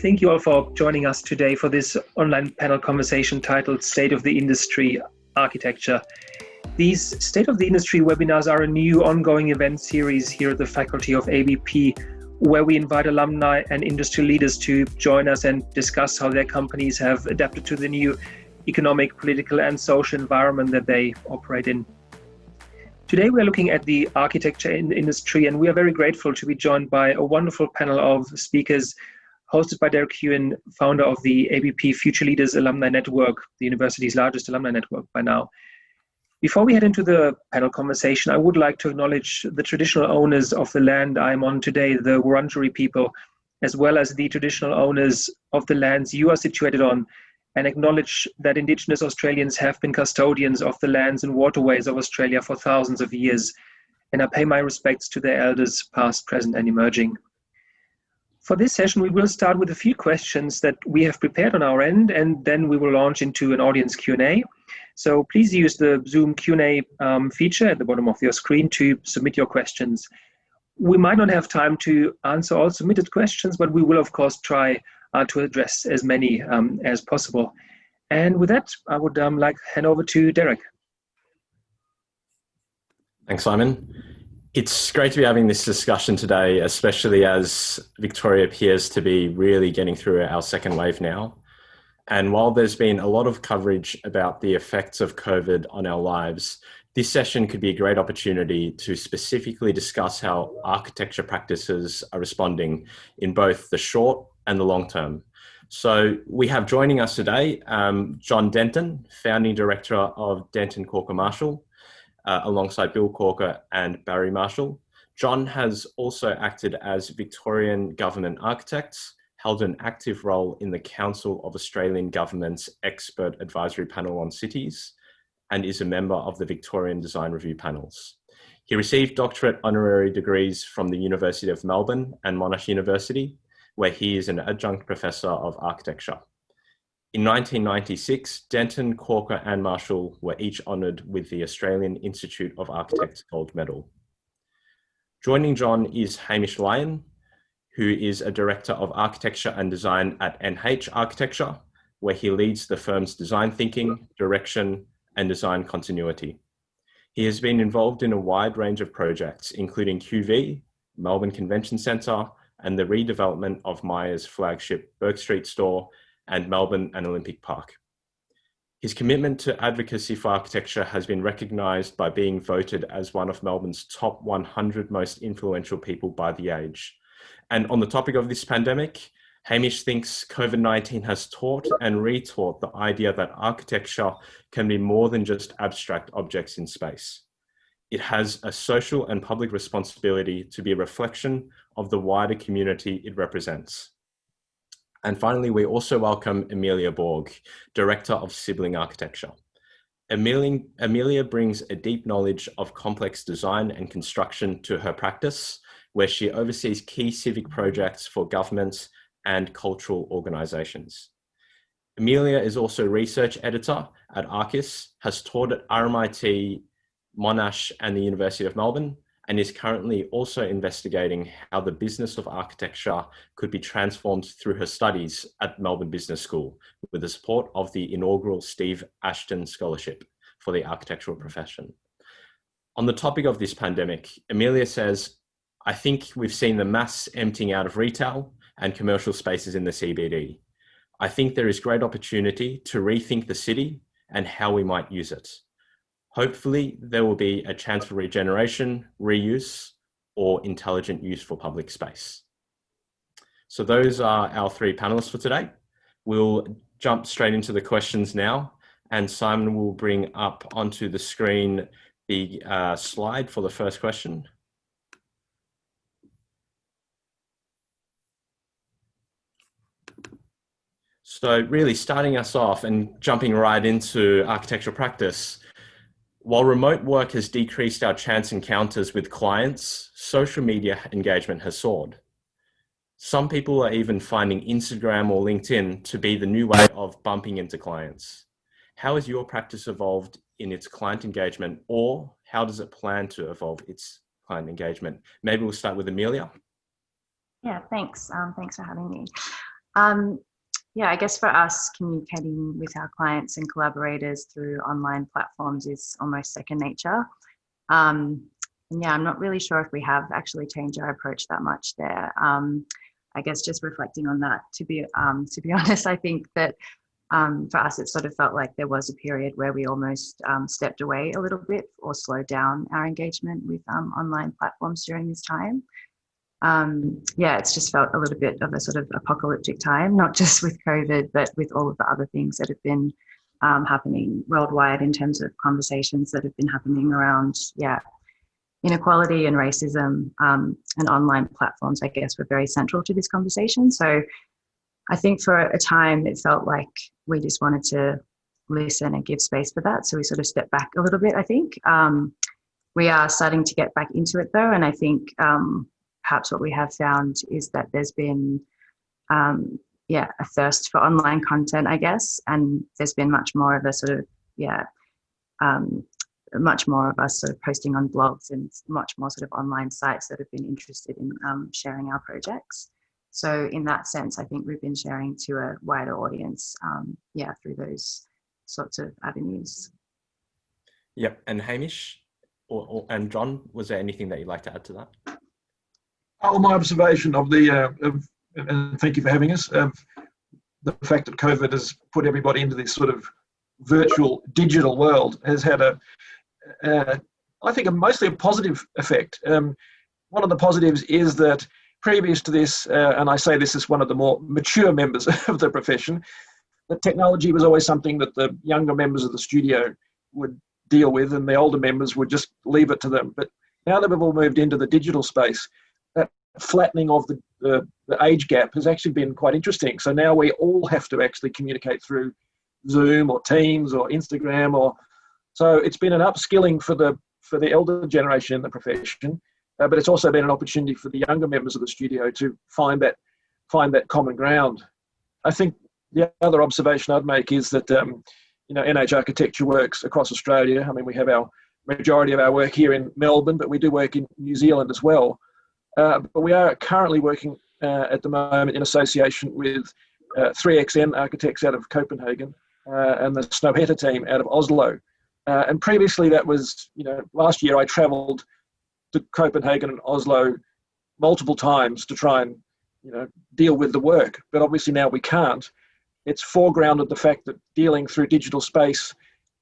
Thank you all for joining us today for this online panel conversation titled State of the Industry Architecture. These State of the Industry webinars are a new ongoing event series here at the Faculty of ABP, where we invite alumni and industry leaders to join us and discuss how their companies have adapted to the new economic, political, and social environment that they operate in. Today, we are looking at the architecture industry, and we are very grateful to be joined by a wonderful panel of speakers hosted by Derek HUYNH, founder of the ABP Future Leaders Alumni Network, the university's largest alumni network by now. Before we head into the panel conversation, I would like to acknowledge the traditional owners of the land I'm on today, the Wurundjeri people, as well as the traditional owners of the lands you are situated on, and acknowledge that Indigenous Australians have been custodians of the lands and waterways of Australia for thousands of years, and I pay my respects to their elders, past, present, and emerging. For this session, we will start with a few questions that we have prepared on our end, and then we will launch into an audience Q&A. So please use the Zoom Q&A feature at the bottom of your screen to submit your questions. We might not have time to answer all submitted questions, but we will, of course, try to address as many as possible. And with that, I would like to hand over to Derek. Thanks, Simon. It's great to be having this discussion today, especially as Victoria appears to be really getting through our second wave now. And while there's been a lot of coverage about the effects of COVID on our lives, this session could be a great opportunity to specifically discuss how architecture practices are responding in both the short and the long term. So we have joining us today, John Denton, Founding Director of Denton Corker Marshall, alongside Bill Corker and Barry Marshall. John has also acted as Victorian Government Architect, held an active role in the Council of Australian Government's Expert Advisory Panel on Cities, and is a member of the Victorian Design Review panels. He received doctorate honorary degrees from the University of Melbourne and Monash University, where he is an adjunct professor of architecture. In 1996, Denton, Corker and Marshall were each honoured with the Australian Institute of Architects Gold Medal. Joining John is HAMISH LYON, who is a Director of Architecture and Design at NH Architecture, where he leads the firm's design thinking, direction and design continuity. He has been involved in a wide range of projects, including QV, Melbourne Convention Centre, and the redevelopment of Myers' flagship Bourke Street store and Melbourne and Olympic Park. His commitment to advocacy for architecture has been recognised by being voted as one of Melbourne's top 100 most influential people by The Age. And on the topic of this pandemic, Hamish thinks COVID-19 has taught and retaught the idea that architecture can be more than just abstract objects in space. It has a social and public responsibility to be a reflection of the wider community it represents. And finally, we also welcome AMELIA BORG, Director of Sibling Architecture. AMELIA brings a deep knowledge of complex design and construction to her practice, where she oversees key civic projects for governments and cultural organisations. AMELIA is also research editor at Arcis, has taught at RMIT, Monash and the University of Melbourne, and is currently also investigating how the business of architecture could be transformed through her studies at Melbourne Business School, with the support of the inaugural Steve Ashton Scholarship for the architectural profession. On the topic of this pandemic, AMELIA says, "I think we've seen the mass emptying out of retail and commercial spaces in the CBD. I think there is great opportunity to rethink the city and how we might use it. Hopefully, there will be a chance for regeneration, reuse, or intelligent use for public space." So those are our three panelists for today. We'll jump straight into the questions now, and Simon will bring up onto the screen the slide for the first question. So really starting us off and jumping right into architectural practice, while remote work has decreased our chance encounters with clients, social media engagement has soared. Some people are even finding Instagram or LinkedIn to be the new way of bumping into clients. How has your practice evolved in its client engagement, or how does it plan to evolve its client engagement? Maybe we'll start with AMELIA. Yeah, thanks. Thanks for having me. Yeah, I guess for us, communicating with our clients and collaborators through online platforms is almost second nature. And yeah, I'm not really sure if we have actually changed our approach that much there. I guess just reflecting on that, to be honest, I think that for us, it sort of felt like there was a period where we almost stepped away a little bit or slowed down our engagement with online platforms during this time. Yeah, it's just felt a little bit of a sort of apocalyptic time, not just with COVID, but with all of the other things that have been happening worldwide in terms of conversations that have been happening around, yeah, inequality and racism, and online platforms, I guess, were very central to this conversation. So I think for a time it felt like we just wanted to listen and give space for that. So we sort of stepped back a little bit, I think. We are starting to get back into it though. And I think perhaps what we have found is that there's been, a thirst for online content, I guess. And there's been much more of a sort of, much more of us sort of posting on blogs and much more sort of online sites that have been interested in sharing our projects. So in that sense, I think we've been sharing to a wider audience, through those sorts of avenues. Yep. And Hamish and John, was there anything that you'd like to add to that? Oh, my observation of and thank you for having us, of the fact that COVID has put everybody into this sort of virtual digital world has had I think mostly a positive effect. One of the positives is that previous to this, and I say this as one of the more mature members of the profession, that technology was always something that the younger members of the studio would deal with and the older members would just leave it to them. But now that we've all moved into the digital space, that flattening of the age gap has actually been quite interesting. So now we all have to actually communicate through Zoom or Teams or Instagram, so it's been an upskilling for the elder generation in the profession, but it's also been an opportunity for the younger members of the studio to find that common ground. I think the other observation I'd make is that NH Architecture works across Australia. I mean, we have our majority of our work here in Melbourne, but we do work in New Zealand as well. But we are currently working at the moment in association with 3XN Architects out of Copenhagen and the Snøhetta team out of Oslo. And previously that was, last year I travelled to Copenhagen and Oslo multiple times to try and, deal with the work. But obviously now we can't. It's foregrounded the fact that dealing through digital space,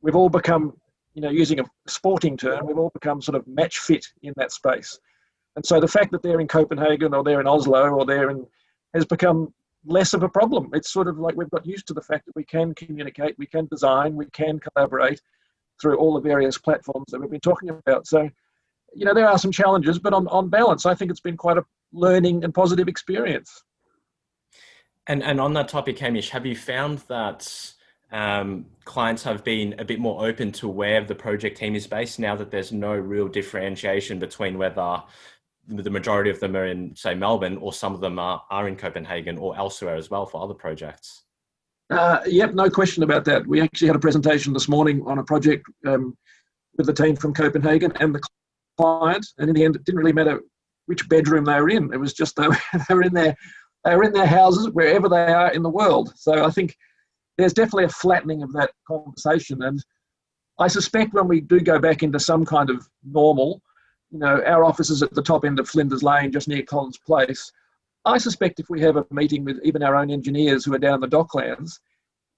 we've all become, using a sporting term, we've all become sort of match fit in that space. And so the fact that they're in Copenhagen or they're in Oslo or has become less of a problem. It's sort of like we've got used to the fact that we can communicate, we can design, we can collaborate through all the various platforms that we've been talking about. So, there are some challenges, but on balance, I think it's been quite a learning and positive experience. And on that topic, Hamish, have you found that clients have been a bit more open to where the project team is based now that there's no real differentiation between whether the majority of them are in, say, Melbourne, or some of them are in Copenhagen or elsewhere as well for other projects? Yep, no question about that. We actually had a presentation this morning on a project with the team from Copenhagen and the client, and in the end, it didn't really matter which bedroom they were in. It was just they were in their houses wherever they are in the world. So I think there's definitely a flattening of that conversation, and I suspect when we do go back into some kind of normal, our office is at the top end of Flinders Lane, just near Collins Place. I suspect if we have a meeting with even our own engineers who are down the Docklands,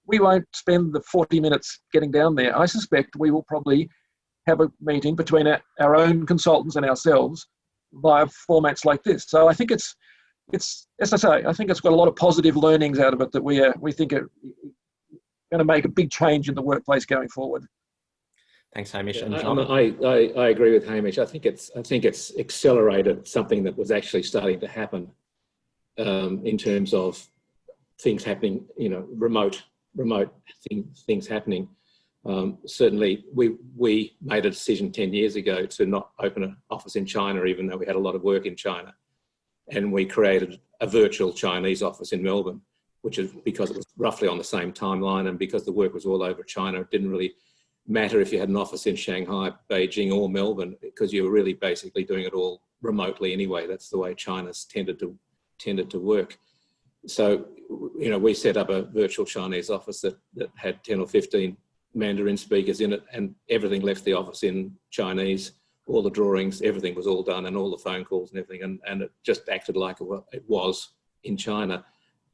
we won't spend the 40 minutes getting down there. I suspect we will probably have a meeting between our own consultants and ourselves via formats like this. So I think it's as I say, I think it's got a lot of positive learnings out of it that we think are going to make a big change in the workplace going forward. Thanks, Hamish. Yeah, and John? I agree with Hamish. I think it's accelerated something that was actually starting to happen in terms of things happening, remote things happening. Certainly, we made a decision 10 years ago to not open an office in China, even though we had a lot of work in China. And we created a virtual Chinese office in Melbourne, which is because it was roughly on the same timeline, and because the work was all over China, it didn't really matter if you had an office in Shanghai, Beijing or Melbourne, because you were really basically doing it all remotely anyway. That's the way China's tended to work. So, you know, we set up a virtual Chinese office that had 10 or 15 Mandarin speakers in it, and everything left the office in Chinese. All the drawings, everything was all done, and all the phone calls and everything, and it just acted like it was in China.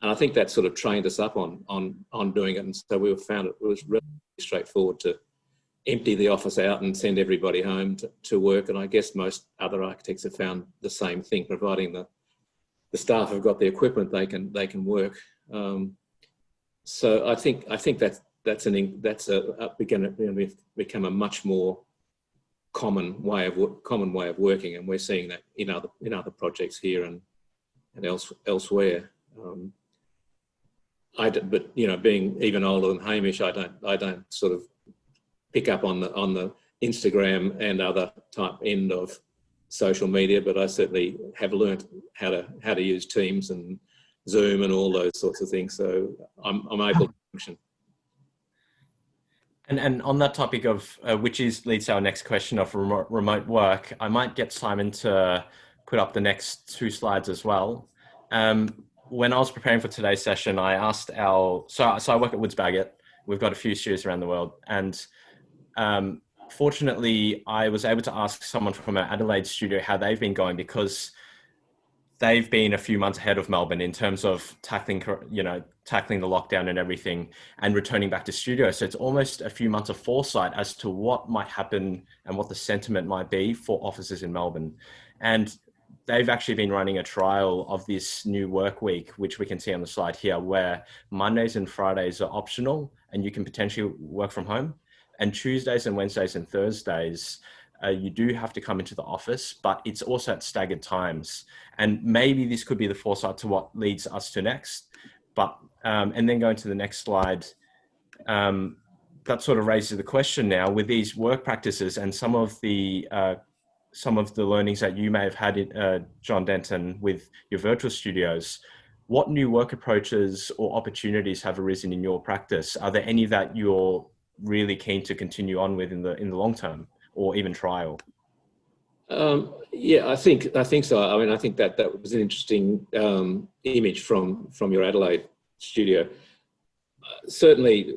And I think that sort of trained us up on doing it. And so we found it was really straightforward to empty the office out and send everybody home to work. And I guess most other architects have found the same thing, providing the staff have got the equipment, they can work. So I think that's become a much more common way of working, and we're seeing that in other projects here and elsewhere. But you know, being even older than Hamish, I don't sort of pick up on the Instagram and other type end of social media, but I certainly have learnt how to use Teams and Zoom and all those sorts of things. So I'm able to function. And on that topic of which leads to our next question of remote work, I might get Simon to put up the next 2 slides as well. When I was preparing for today's session, I asked so I work at Woods Bagot. We've got a few studios around the world, and fortunately, I was able to ask someone from an Adelaide studio how they've been going, because they've been a few months ahead of Melbourne in terms of tackling the lockdown and everything and returning back to studio. So it's almost a few months of foresight as to what might happen and what the sentiment might be for offices in Melbourne. And they've actually been running a trial of this new work week, which we can see on the slide here, where Mondays and Fridays are optional and you can potentially work from home. And Tuesdays and Wednesdays and Thursdays, you do have to come into the office, but it's also at staggered times. And maybe this could be the foresight to what leads us to next. But and then going to the next slide, that sort of raises the question now with these work practices and some of the learnings that you may have had, John Denton, with your virtual studios. What new work approaches or opportunities have arisen in your practice? Are there any that you're really keen to continue on with in the long term, or even trial? Yeah, I think so. I mean, I think that was an interesting image from your Adelaide studio. Certainly,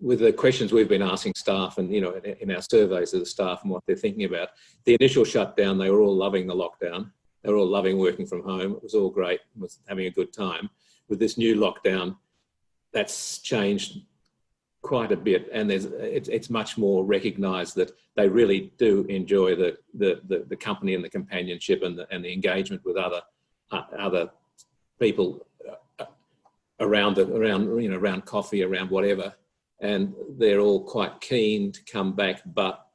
with the questions we've been asking staff, and you know, in our surveys of the staff and what they're thinking about, the initial shutdown, they were all loving the lockdown. They were all loving working from home. It was all great. Was having a good time. With this new lockdown, that's changed quite a bit, and it's much more recognised that they really do enjoy the company and the companionship and the engagement with other people around coffee, around whatever, and they're all quite keen to come back, but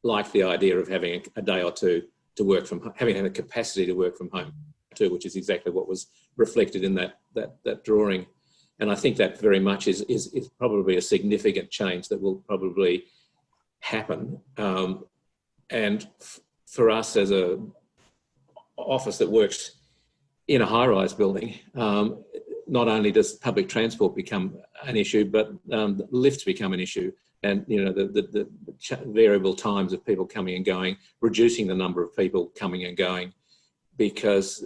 like the idea of having a day or two to work from home, having a capacity to work from home too, which is exactly what was reflected in that drawing. And I think that very much is probably a significant change that will probably happen. And for us as a office that works in a high-rise building, not only does public transport become an issue, but lifts become an issue. And you know, the variable times of people coming and going, reducing the number of people coming and going, because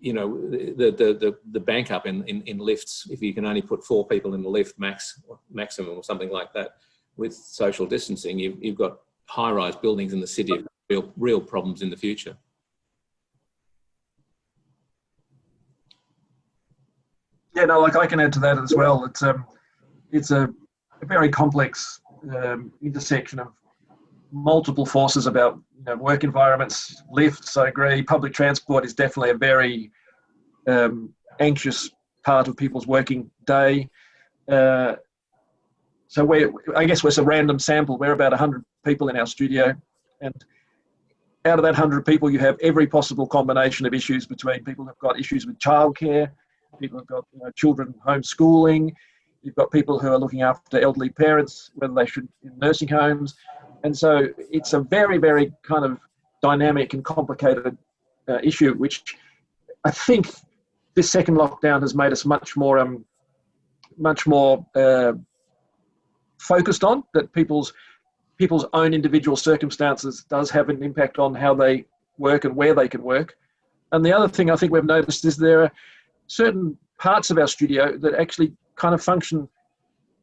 you know, the bank up in lifts, if you can only put 4 people in the lift maximum or something like that, with social distancing, you've got high-rise buildings in the city of real problems in the future. Yeah, no, like I can add to that as well. It's a very complex intersection of multiple forces about, you know, work environments. Lifts, I agree. Public transport is definitely a very anxious part of people's working day. So I guess we're a random sample. We're about 100 people in our studio, and out of that 100 people, you have every possible combination of issues between people who've got issues with childcare, people who've got, you know, children homeschooling. You've got people who are looking after elderly parents, whether they should in nursing homes. And so it's a very, very kind of dynamic and complicated issue, which I think this second lockdown has made us much more focused on, that people's own individual circumstances does have an impact on how they work and where they can work. And the other thing I think we've noticed is there certain parts of our studio that actually kind of function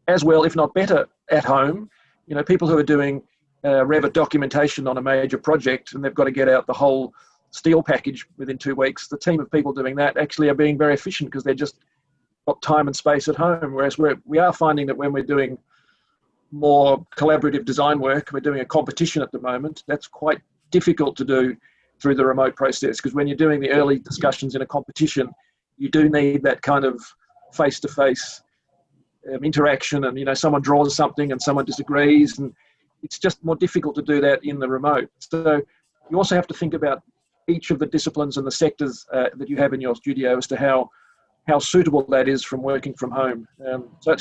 as well, if not better, at home. You know, people who are doing Revit documentation on a major project and they've got to get out the whole steel package within 2 weeks, the team of people doing that actually are being very efficient because they're just got time and space at home. Whereas we are finding that when we're doing more collaborative design work, we're doing a competition at the moment, that's quite difficult to do through the remote process, because when you're doing the early discussions in a competition, you do need that kind of face-to-face interaction, and, you know, someone draws something and someone disagrees, and it's just more difficult to do that in the remote. So you also have to think about each of the disciplines and the sectors that you have in your studio as to how suitable that is from working from home. So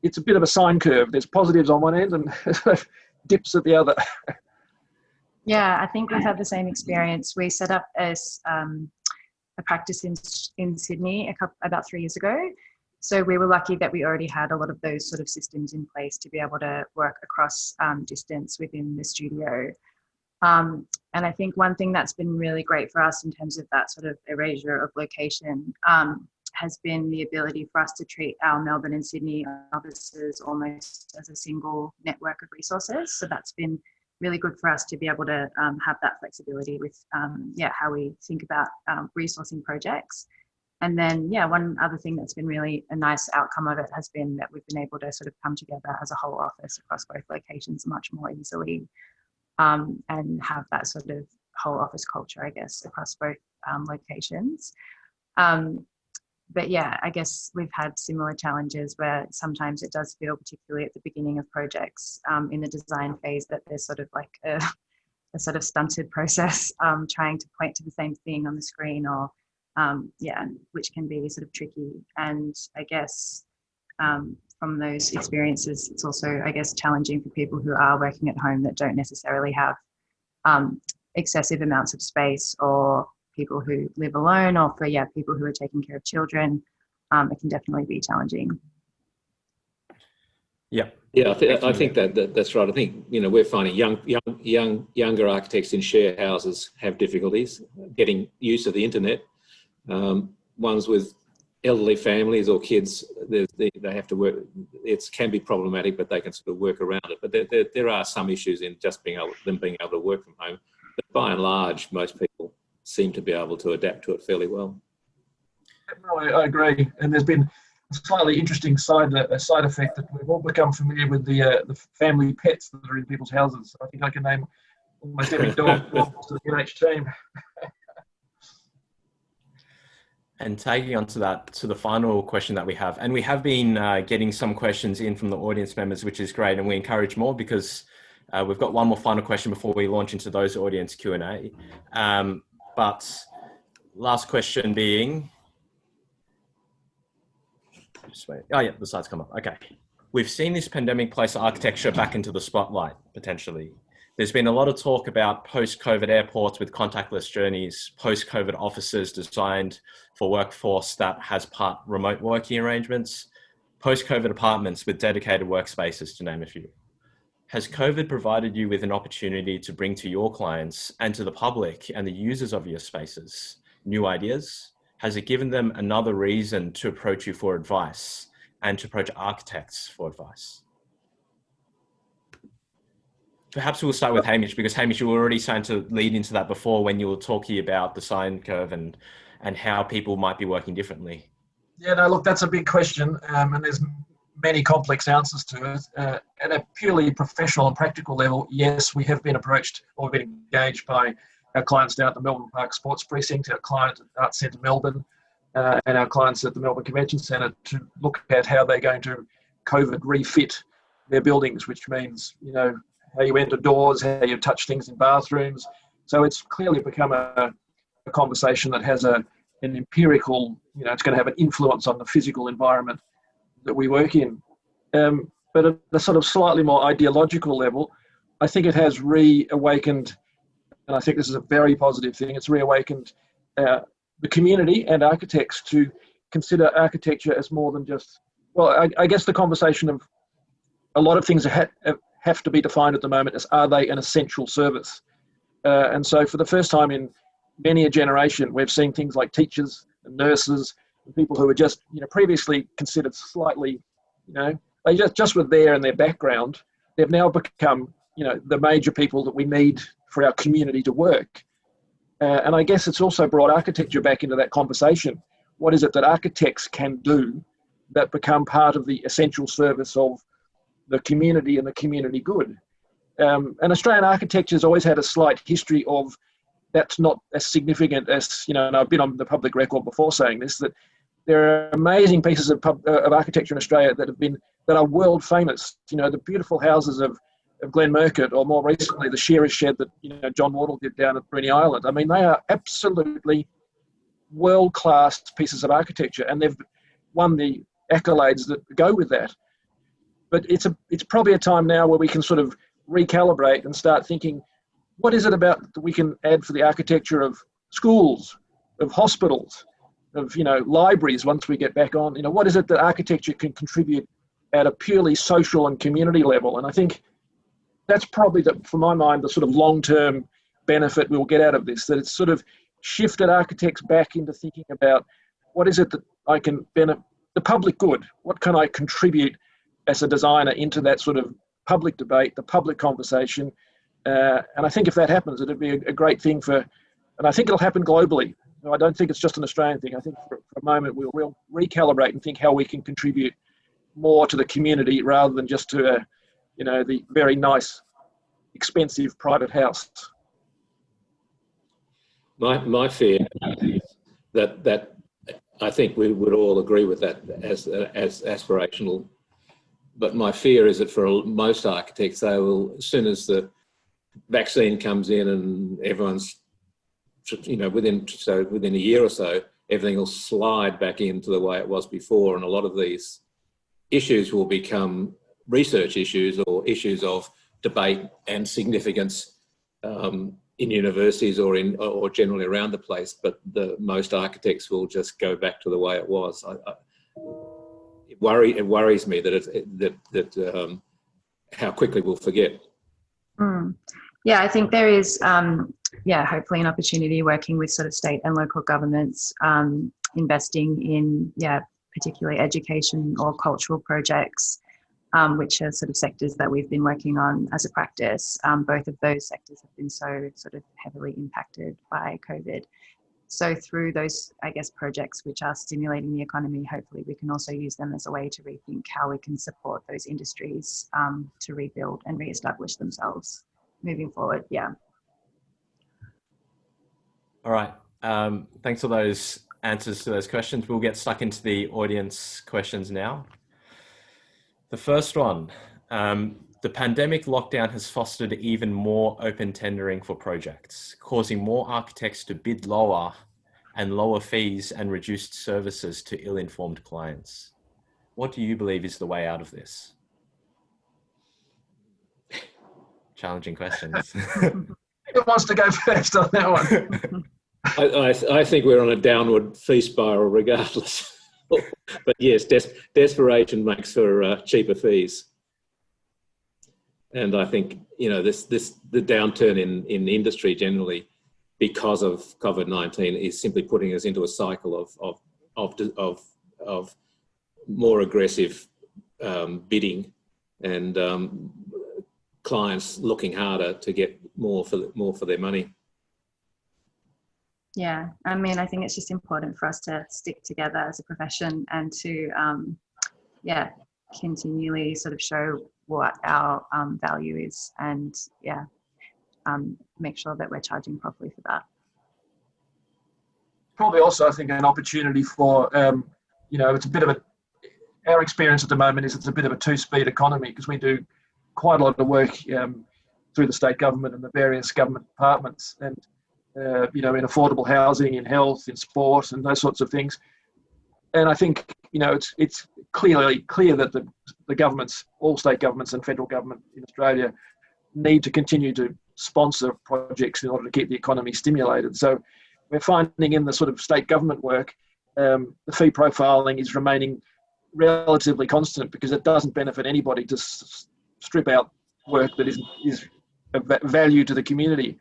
it's a bit of a sine curve. There's positives on one end and dips at the other. Yeah, I think we've had the same experience. We set up as a practice in Sydney about 3 years ago. So we were lucky that we already had a lot of those sort of systems in place to be able to work across distance within the studio. And I think one thing that's been really great for us in terms of that sort of erasure of location has been the ability for us to treat our Melbourne and Sydney offices almost as a single network of resources. So that's been really good for us to be able to have that flexibility with how we think about resourcing projects. And then, one other thing that's been really a nice outcome of it has been that we've been able to sort of come together as a whole office across both locations much more easily, and have that sort of whole office culture, I guess, across both locations. But yeah, I guess we've had similar challenges where sometimes it does feel, particularly at the beginning of projects in the design phase, that there's sort of like a sort of stunted process trying to point to the same thing on the screen, or which can be sort of tricky. And I guess from those experiences, it's also, I guess, challenging for people who are working at home that don't necessarily have excessive amounts of space, or people who live alone, or for people who are taking care of children. It can definitely be challenging. Yeah, I think that's right. I think, you know, we're finding younger architects in share houses have difficulties getting used to the internet. Ones with elderly families or kids, they have to work. It can be problematic, but they can sort of work around it. But there are some issues in just being able to work from home. But by and large, most people seem to be able to adapt to it fairly well. No, I agree. And there's been a slightly interesting side effect that we've all become familiar with the family pets that are in people's houses. I think I can name almost every dog to the UNH team. And tagging onto that, to the final question that we have, and we have been getting some questions in from the audience members, which is great, and we encourage more, because we've got one more final question before we launch into those audience Q&A. But last question being, just wait. Oh yeah, the slide's come up. Okay. We've seen this pandemic place architecture back into the spotlight, potentially. There's been a lot of talk about post-COVID airports with contactless journeys, post-COVID offices designed for workforce that has part remote working arrangements, post-COVID apartments with dedicated workspaces, to name a few. Has COVID provided you with an opportunity to bring to your clients and to the public and the users of your spaces new ideas? Has it given them another reason to approach you for advice and to approach architects for advice? Perhaps we'll start with Hamish, because Hamish, you were already starting to lead into that before when you were talking about the sine curve and how people might be working differently. Yeah, no, look, that's a big question, and there's many complex answers to it. At a purely professional and practical level, yes, we have been approached or been engaged by our clients down at the Melbourne Park Sports Precinct, our client at Arts Centre Melbourne, and our clients at the Melbourne Convention Centre to look at how they're going to COVID refit their buildings, which means, you know, how you enter doors, how you touch things in bathrooms. So it's clearly become a conversation that has an empirical, you know, it's going to have an influence on the physical environment that we work in. But at a sort of slightly more ideological level, I think it has reawakened, and I think this is a very positive thing, it's reawakened the community and architects to consider architecture as more than just, well, I guess the conversation of a lot of things have to be defined at the moment as, are they an essential service? And so for the first time in many a generation, we've seen things like teachers and nurses, and people who were just, previously considered slightly, they just were there in their background. They've now become, the major people that we need for our community to work. And I guess it's also brought architecture back into that conversation. What is it that architects can do that become part of the essential service of the community and the community good? And Australian architecture has always had a slight history of that's not as significant as, and I've been on the public record before saying this, that there are amazing pieces of architecture in Australia that are world famous. The beautiful houses of Glenmurcutt, or more recently the shearer's shed that John Wardle did down at Bruny Island. I mean, they are absolutely world-class pieces of architecture, and they've won the accolades that go with that. But it's probably a time now where we can sort of recalibrate and start thinking, what is it about that we can add for the architecture of schools, of hospitals, of libraries once we get back on? What is it that architecture can contribute at a purely social and community level? And I think that's probably, for my mind, the sort of long-term benefit we'll get out of this, that it's sort of shifted architects back into thinking about what is it that I can benefit, the public good, what can I contribute as a designer into that sort of public debate, the public conversation. And I think if that happens, it'd be a great thing and I think it'll happen globally. I don't think it's just an Australian thing. I think for a moment we'll recalibrate and think how we can contribute more to the community rather than just to the very nice, expensive private house. My fear is that I think we would all agree with that as aspirational. But my fear is that for most architects, they will, as soon as the vaccine comes in and everyone's, within a year or so, everything will slide back into the way it was before, and a lot of these issues will become research issues or issues of debate and significance in universities or generally around the place. But most architects will just go back to the way it was. It worries me that how quickly we'll forget. Yeah, I think there is, hopefully an opportunity working with sort of state and local governments, investing in, particularly education or cultural projects, which are sort of sectors that we've been working on as a practice. Both of those sectors have been so sort of heavily impacted by COVID. So through those, I guess, projects which are stimulating the economy, hopefully we can also use them as a way to rethink how we can support those industries to rebuild and reestablish themselves moving forward. Yeah. All right. Thanks for those answers to those questions. We'll get stuck into the audience questions now. The first one, the pandemic lockdown has fostered even more open tendering for projects, causing more architects to bid lower and lower fees and reduced services to ill-informed clients. What do you believe is the way out of this? Challenging questions. Who wants to go first on that one? I think we're on a downward fee spiral regardless. But yes, desperation makes for cheaper fees. And I think, the downturn in industry generally, because of COVID-19, is simply putting us into a cycle of more aggressive bidding and clients looking harder to get more for their money. Yeah, I mean, I think it's just important for us to stick together as a profession and to, continually sort of show what our value is and, make sure that we're charging properly for that. Probably also, I think, an opportunity for, it's a bit of our experience at the moment is it's a bit of a two-speed economy because we do quite a lot of work through the state government and the various government departments and, in affordable housing, in health, in sport and those sorts of things. And I think, it's clearly clear that the governments, all state governments and federal government in Australia need to continue to sponsor projects in order to keep the economy stimulated. So we're finding in the sort of state government work, the fee profiling is remaining relatively constant because it doesn't benefit anybody to strip out work that is of value to the community.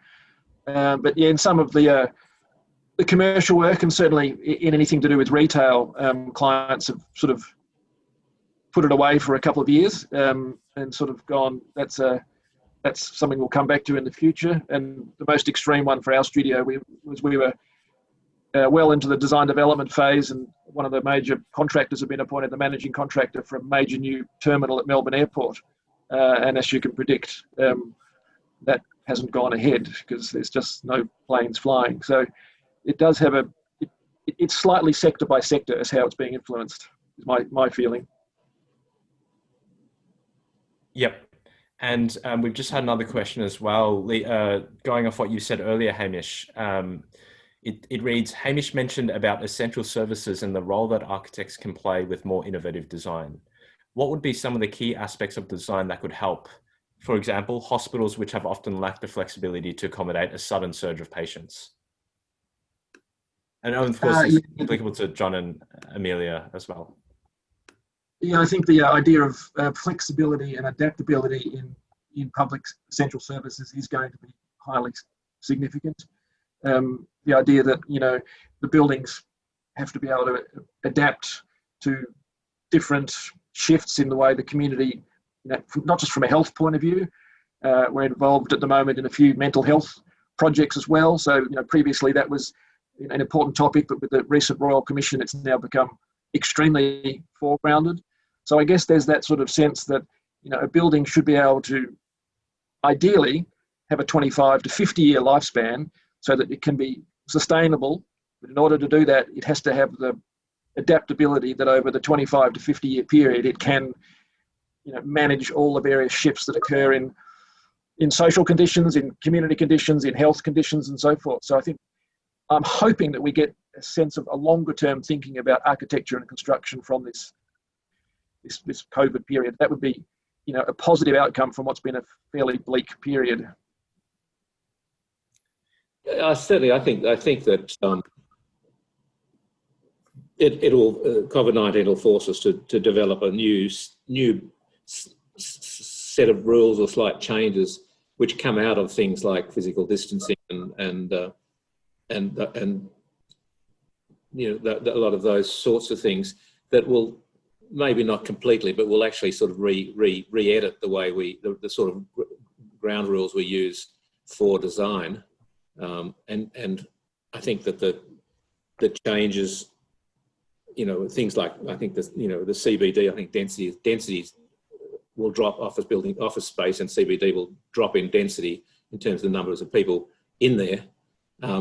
But yeah, in some of the the commercial work, and certainly in anything to do with retail, clients have sort of put it away for a couple of years, and sort of gone, that's something we'll come back to in the future. And the most extreme one for our studio we were well into the design development phase, and one of the major contractors have been appointed the managing contractor for a major new terminal at Melbourne Airport. And as you can predict, that hasn't gone ahead because there's just no planes flying. So it does have it's slightly sector by sector as how it's being influenced, is my feeling. Yep. And we've just had another question as well, going off what you said earlier, Hamish. It reads, Hamish mentioned about essential services and the role that architects can play with more innovative design. What would be some of the key aspects of design that could help? For example, hospitals which have often lacked the flexibility to accommodate a sudden surge of patients. And of course, it's applicable to John and Amelia as well. Yeah, I think the idea of flexibility and adaptability in public essential services is going to be highly significant. The idea that, the buildings have to be able to adapt to different shifts in the way the community, not just from a health point of view. We're involved at the moment in a few mental health projects as well. So, previously that was an important topic, but with the recent Royal Commission, it's now become extremely foregrounded. So I guess there's that sort of sense that, a building should be able to ideally have a 25 to 50 year lifespan so that it can be sustainable. But in order to do that, it has to have the adaptability that over the 25 to 50 year period, it can, manage all the various shifts that occur in social conditions, in community conditions, in health conditions, and so forth. So I'm hoping that we get a sense of a longer term thinking about architecture and construction from this COVID period. That would be, a positive outcome from what's been a fairly bleak period. Certainly, I think that COVID-19 will force us to develop a new set of rules or slight changes which come out of things like physical distancing and a lot of those sorts of things that will, maybe not completely, but will actually sort of re-edit the way the sort of ground rules we use for design. And I think that the changes, things like, I think the CBD, I think densities will drop, office space and CBD will drop in density in terms of the numbers of people in there,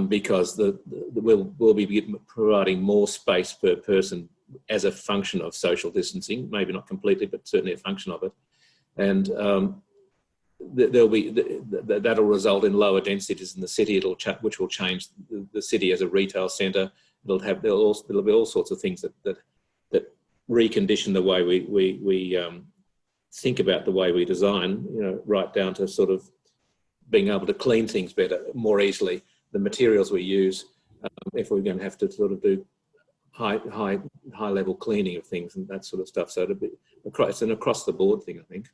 because we'll be providing more space per person as a function of social distancing, maybe not completely, but certainly a function of it. And that'll result in lower densities in the city, which will change the city as a retail centre. There'll be all sorts of things that recondition the way we think about the way we design, right down to sort of being able to clean things better, more easily, the materials we use, if we're going to have to sort of do high level cleaning of things and that sort of stuff. So it's an across the board thing, I think.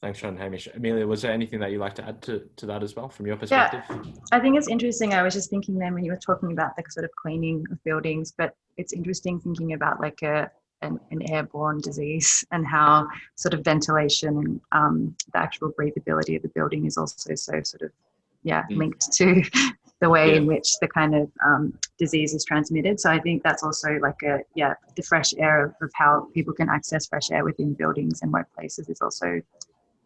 Thanks, John. Hamish. Amelia, was there anything that you'd like to add to that as well from your perspective? Yeah, I think it's interesting. I was just thinking then when you were talking about the sort of cleaning of buildings, but it's interesting thinking about like an airborne disease and how sort of ventilation and the actual breathability of the building is also so sort of, linked to the way in which the kind of disease is transmitted. So I think that's also like the fresh air of how people can access fresh air within buildings and workplaces is also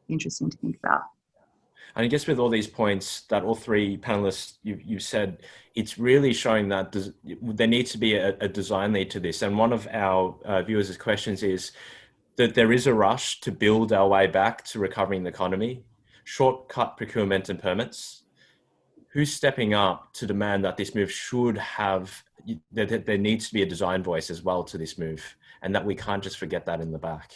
interesting to think about. And I guess with all these points that all three panelists you've said, it's really showing that there needs to be a design lead to this. And one of our viewers' questions is that there is a rush to build our way back to recovering the economy, shortcut procurement and permits. Who's stepping up to demand that this move should have, that there needs to be a design voice as well to this move, and that we can't just forget that in the back?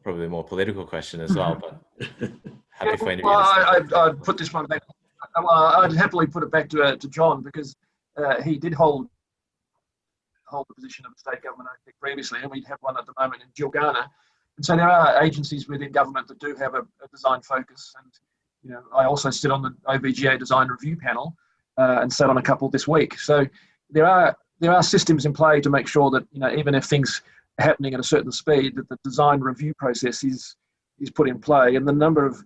Probably a more political question as well, but happy for any of you. I'd put this one back. I'd happily put it back to John, because he did hold the position of the state government architect previously, and we have one at the moment in Gilgana. And so there are agencies within government that do have a design focus, and I also sit on the OVGA design review panel and sat on a couple this week. So there are systems in play to make sure that even if things are happening at a certain speed, that the design review process is put in play. And the number of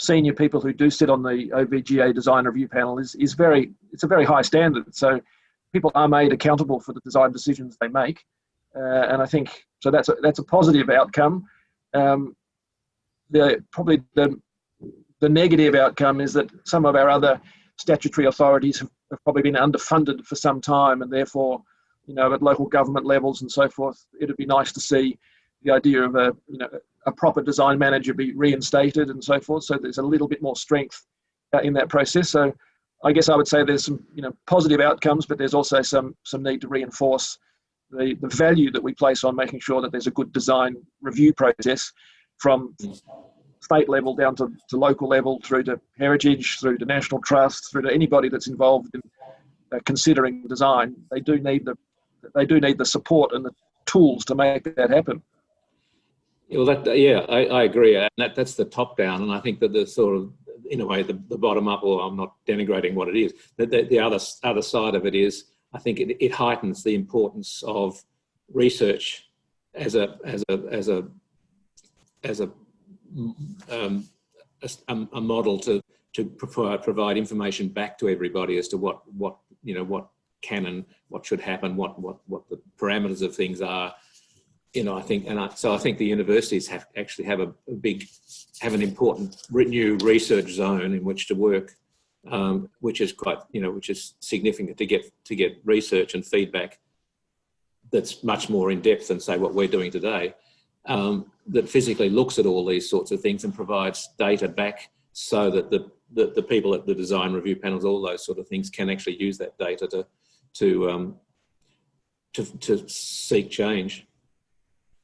senior people who do sit on the OVGA design review panel it's a very high standard. So people are made accountable for the design decisions they make, and I think so. That's a positive outcome. Probably the negative outcome is that some of our other statutory authorities have probably been underfunded for some time, and therefore, at local government levels and so forth, it'd be nice to see the idea of a proper design manager be reinstated and so forth. So there's a little bit more strength in that process. So I guess I would say there's some positive outcomes, but there's also some need to reinforce the value that we place on making sure that there's a good design review process from state level down to local level, through to heritage, through to national trust, through to anybody that's involved in considering design. They do need the support and the tools to make that happen. Well, I agree, and that's the top down, and I think that the sort of, in a way, the bottom up, or I'm not denigrating what it is, the other side of it is, I think it heightens the importance of research as a model to provide information back to everybody as to what can and what should happen, what the parameters of things are. I think, so I think the universities have an important new research zone in which to work, which is quite, which is significant to get research and feedback that's much more in depth than, say, what we're doing today, that physically looks at all these sorts of things and provides data back, so that the people at the design review panels, all those sort of things, can actually use that data to seek change.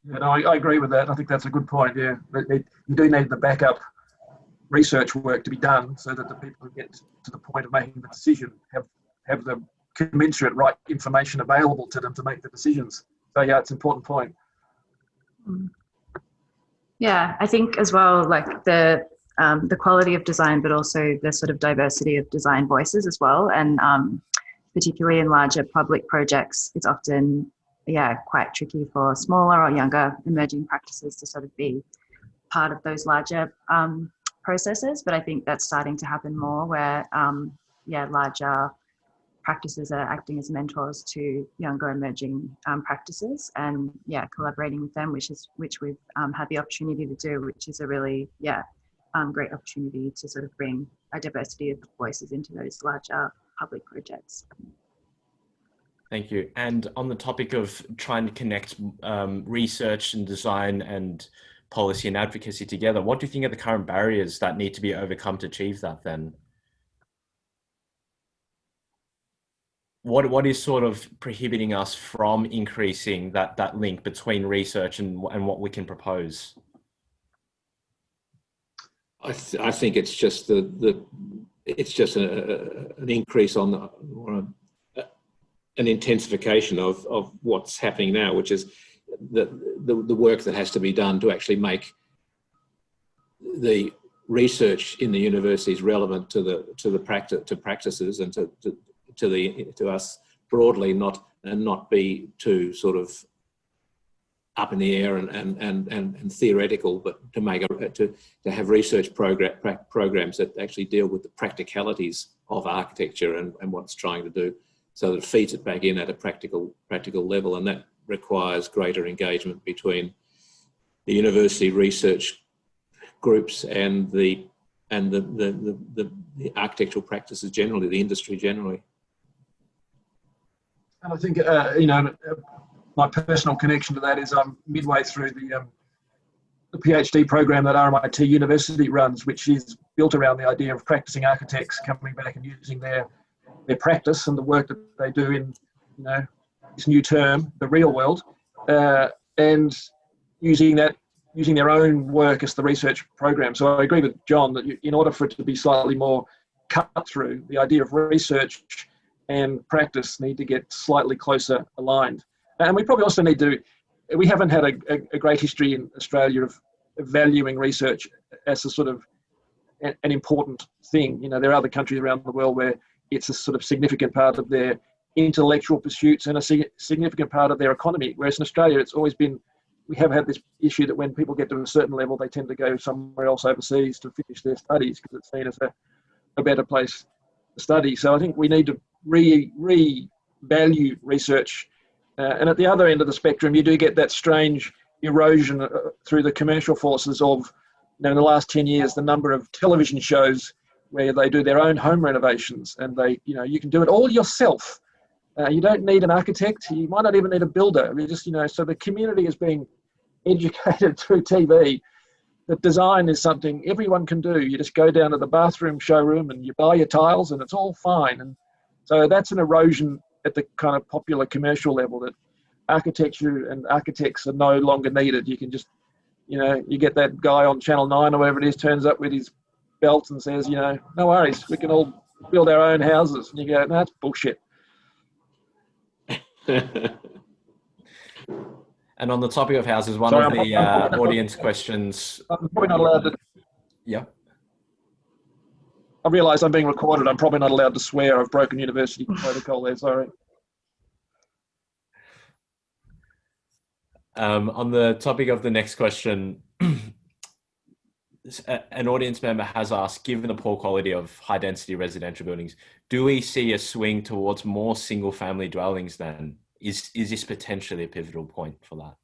Yeah, no, I agree with that. I think that's a good point. Yeah, you do need the backup research work to be done, so that the people who get to the point of making the decision have the commensurate right information available to them to make the decisions. So yeah, it's an important point. Yeah, I think as well, like the quality of design, but also the sort of diversity of design voices as well, and particularly in larger public projects, it's often quite tricky for smaller or younger emerging practices to sort of be part of those larger processes. But I think that's starting to happen more, where larger practices are acting as mentors to younger emerging practices, and collaborating with them, which we've had the opportunity to do, which is a really great opportunity to sort of bring a diversity of voices into those larger public projects. Thank you. And on the topic of trying to connect research and design and policy and advocacy together, what do you think are the current barriers that need to be overcome to achieve that then? What is sort of prohibiting us from increasing that link between research and what we can propose? I think it's just it's just an increase on an intensification of what's happening now, which is the work that has to be done to actually make the research in the universities relevant to practices and to us broadly, not be too sort of up in the air and theoretical, but to have research programs that actually deal with the practicalities of architecture and what it's trying to do, so that it feeds it back in at a practical level, and that requires greater engagement between the university research groups and the architectural practices generally, the industry generally. And I think my personal connection to that is I'm midway through the PhD program that RMIT University runs, which is built around the idea of practicing architects coming back and using their practice and the work that they do in this new term, the real world, and using their own work as the research program. So I agree with John that in order for it to be slightly more cut through, the idea of research and practice need to get slightly closer aligned. And we probably also we haven't had a great history in Australia of valuing research as a sort of an important thing. You know, there are other countries around the world where it's a sort of significant part of their intellectual pursuits and a significant part of their economy. Whereas in Australia, it's always been, we have had this issue that when people get to a certain level, they tend to go somewhere else overseas to finish their studies because it's seen as a better place to study. So I think we need to re-value research. And at the other end of the spectrum, you do get that strange erosion through the commercial forces of, you know, in the last 10 years, the number of television shows where they do their own home renovations, and they, you know, you can do it all yourself. You don't need an architect. You might not even need a builder. You just, you know, so the community is being educated through TV that design is something everyone can do. You just go down to the bathroom showroom and you buy your tiles and it's all fine. And so that's an erosion at the kind of popular commercial level, that architecture and architects are no longer needed. You can just, you know, you get that guy on Channel 9 or whatever it is, turns up with his belt and says, you know, no worries, we can all build our own houses. And you go, no, that's bullshit. And on the topic of houses, one of the audience questions. I'm probably not allowed to. Yeah. I realise I'm being recorded. I'm probably not allowed to swear. I've broken university protocol there. Sorry. On the topic of the next question, an audience member has asked, given the poor quality of high density residential buildings, do we see a swing towards more single family dwellings then? Is this potentially a pivotal point for that?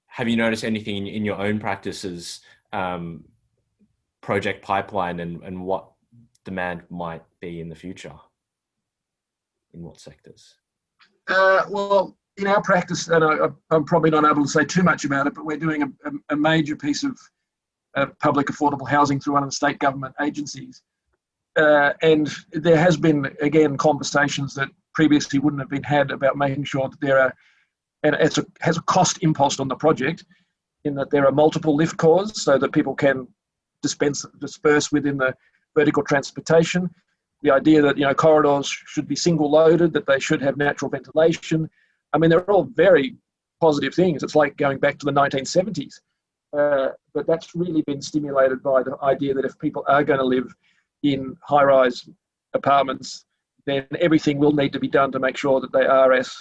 Have you noticed anything in your own practices, project pipeline, and what demand might be in the future? In what sectors? Well, in our practice, and I'm probably not able to say too much about it, but we're doing a major piece of public affordable housing through one of the state government agencies. And there has been, again, conversations that previously wouldn't have been had about making sure that there are, and it has a cost impost on the project, in that there are multiple lift cores so that people can disperse within the vertical transportation. The idea that, you know, corridors should be single loaded, that they should have natural ventilation. I mean, they're all very positive things. It's like going back to the 1970s. But that's really been stimulated by the idea that if people are going to live in high-rise apartments, then everything will need to be done to make sure that they are as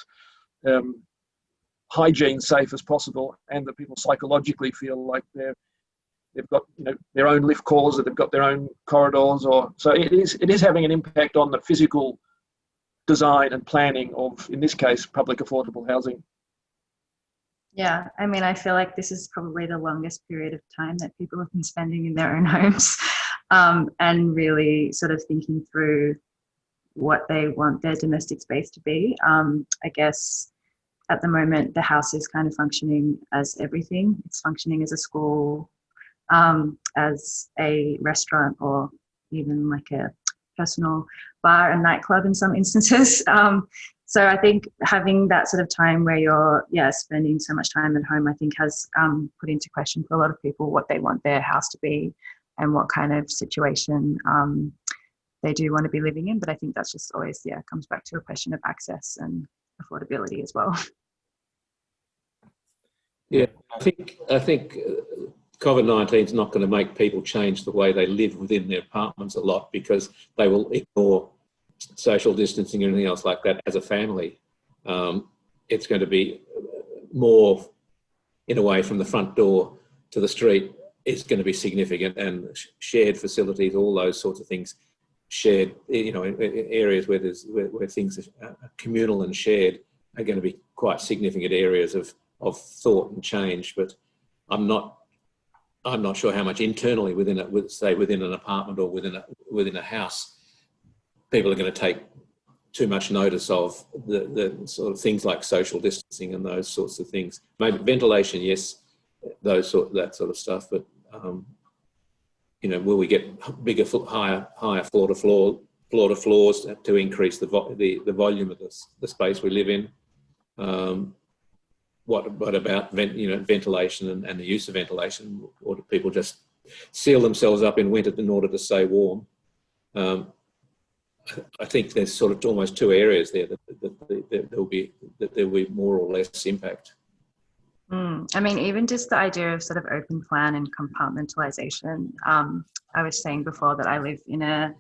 hygiene safe as possible, and that people psychologically feel like they've got, you know, their own lift cores, or they've got their own corridors, or so it is having an impact on the physical design and planning of, in this case, public affordable housing. Yeah, I mean, I feel like this is probably the longest period of time that people have been spending in their own homes, and really sort of thinking through what they want their domestic space to be. I guess at the moment, the house is kind of functioning as everything. It's functioning as a school, as a restaurant, or even like a personal bar and nightclub in some instances. So I think having that sort of time where you're, spending so much time at home, I think has put into question for a lot of people what they want their house to be and what kind of situation they do want to be living in. But I think that's just always, comes back to a question of access and affordability as well. Yeah, I think COVID-19 is not going to make people change the way they live within their apartments a lot, because they will ignore social distancing and anything else like that as a family. It's going to be more, in a way, from the front door to the street is going to be significant, and shared facilities, all those sorts of things, shared, you know, in areas where things are communal and shared are going to be quite significant areas of thought and change. But I'm not sure how much internally within an apartment or within a house people are going to take too much notice of the sort of things like social distancing and those sorts of things. Maybe ventilation, yes, that sort of stuff. But you know, will we get bigger, higher floor to floors to increase the volume of the space we live in? What about ventilation and the use of ventilation, or do people just seal themselves up in winter in order to stay warm? I think there's sort of almost two areas there that there will be more or less impact. I mean, even just the idea of sort of open plan and compartmentalization. I was saying before that I live in a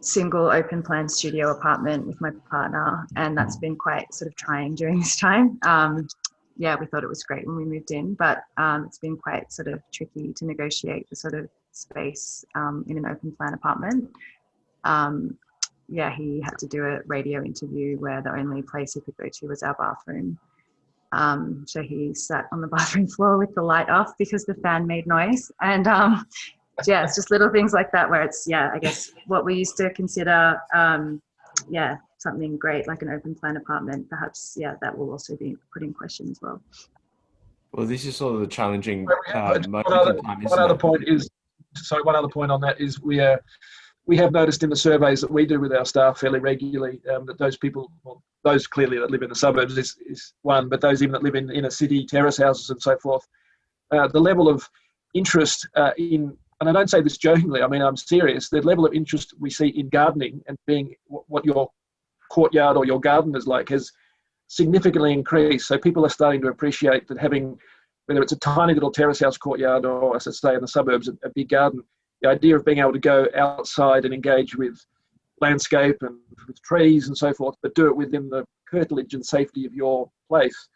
single open plan studio apartment with my partner, and that's been quite sort of trying during this time. Yeah, we thought it was great when we moved in, but it's been quite sort of tricky to negotiate the sort of space in an open plan apartment. Yeah, he had to do a radio interview where the only place he could go to was our bathroom. So he sat on the bathroom floor with the light off because the fan made noise. And yeah, it's just little things like that where it's, yeah, I guess what we used to consider, yeah, something great like an open plan apartment, perhaps, yeah, that will also be put in question as well. Well, this is sort of the challenging one moment other, in time, one other point is, sorry, one other point on that is we have noticed in the surveys that we do with our staff fairly regularly that those people, well, those clearly that live in the suburbs is one, but those even that live in inner city terrace houses and so forth, the level of interest in, and I don't say this jokingly, I mean, I'm serious, the level of interest we see in gardening and being what your courtyard or your garden is like has significantly increased. So people are starting to appreciate that having, whether it's a tiny little terrace house courtyard or, as I say, in the suburbs, a big garden, the idea of being able to go outside and engage with landscape and with trees and so forth, but do it within the curtilage and safety of your place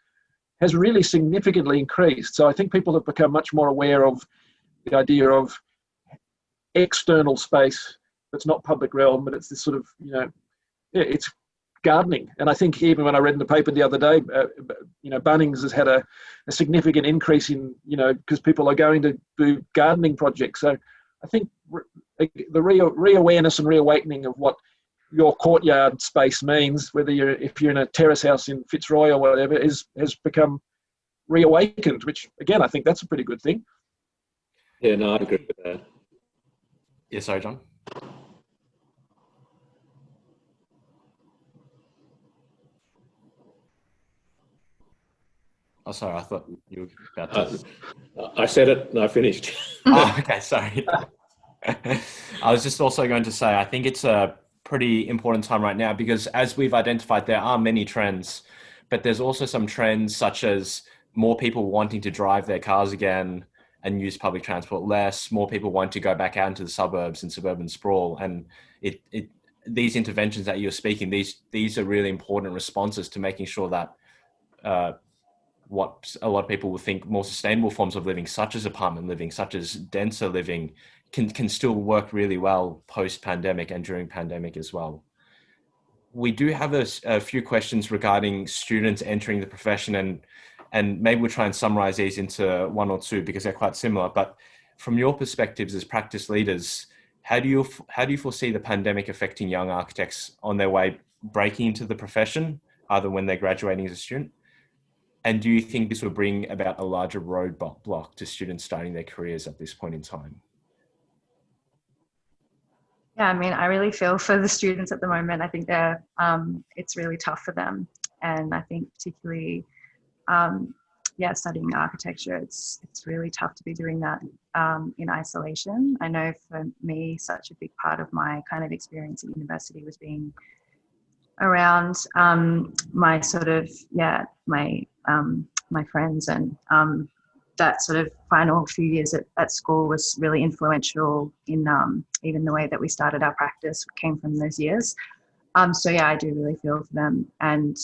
has really significantly increased. So I think people have become much more aware of the idea of external space that's not public realm, but it's this sort of, you know, it's gardening. And I think even when I read in the paper the other day, you know, Bunnings has had a significant increase in, you know, because people are going to do gardening projects. So I think the re-awareness and reawakening of what your courtyard space means, whether if you're in a terrace house in Fitzroy or whatever, has become reawakened, which again, I think that's a pretty good thing. Yeah, no, I agree with that. Yeah, sorry, John. Oh, sorry, I thought you were about to... I said it and I finished. Oh, okay, sorry. I was just also going to say, I think it's a pretty important time right now because as we've identified, there are many trends, but there's also some trends such as more people wanting to drive their cars again and use public transport less, more people want to go back out into the suburbs and suburban sprawl. And these interventions that you're speaking, these are really important responses to making sure that what a lot of people will think more sustainable forms of living, such as apartment living, such as denser living, can still work really well post-pandemic and during pandemic as well. We do have a few questions regarding students entering the profession, and maybe we'll try and summarize these into one or two because they're quite similar. But from your perspectives as practice leaders, how do you foresee the pandemic affecting young architects on their way breaking into the profession, either when they're graduating as a student? And do you think this will bring about a larger roadblock to students starting their careers at this point in time? Yeah, I mean, I really feel for the students at the moment. I think they're, it's really tough for them. And I think particularly, yeah, studying architecture, it's really tough to be doing that in isolation. I know for me, such a big part of my kind of experience at university was being around my sort of, yeah, my friends, and that sort of final few years at school was really influential in even the way that we started our practice came from those years. So yeah, I do really feel for them. And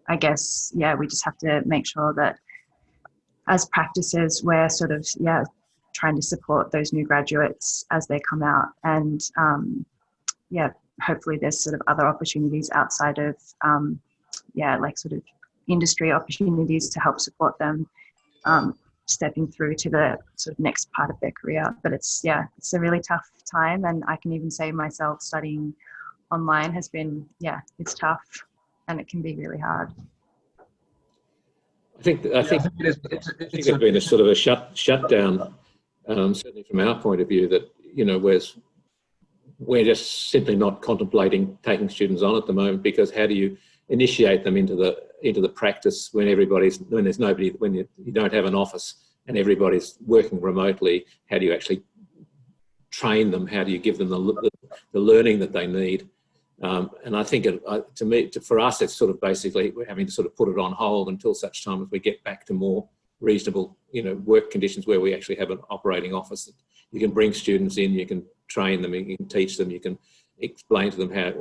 I guess, yeah, we just have to make sure that as practices, we're sort of, yeah, trying to support those new graduates as they come out. And yeah, hopefully there's sort of other opportunities outside of, yeah, like sort of industry opportunities to help support them stepping through to the sort of next part of their career. But it's, yeah, it's a really tough time. And I can even say myself studying online has been, yeah, it's tough and it can be really hard. I think there's been a sort of a shutdown, certainly from our point of view, that, you know, we're just simply not contemplating taking students on at the moment, because how do you initiate them into the practice when there's nobody, when you don't have an office and everybody's working remotely? How do you actually train them? How do you give them the learning that they need? And I think for us, it's sort of basically we're having to sort of put it on hold until such time as we get back to more reasonable, work conditions where we actually have an operating office that you can bring students in, you can train them, you can teach them, you can explain to them how,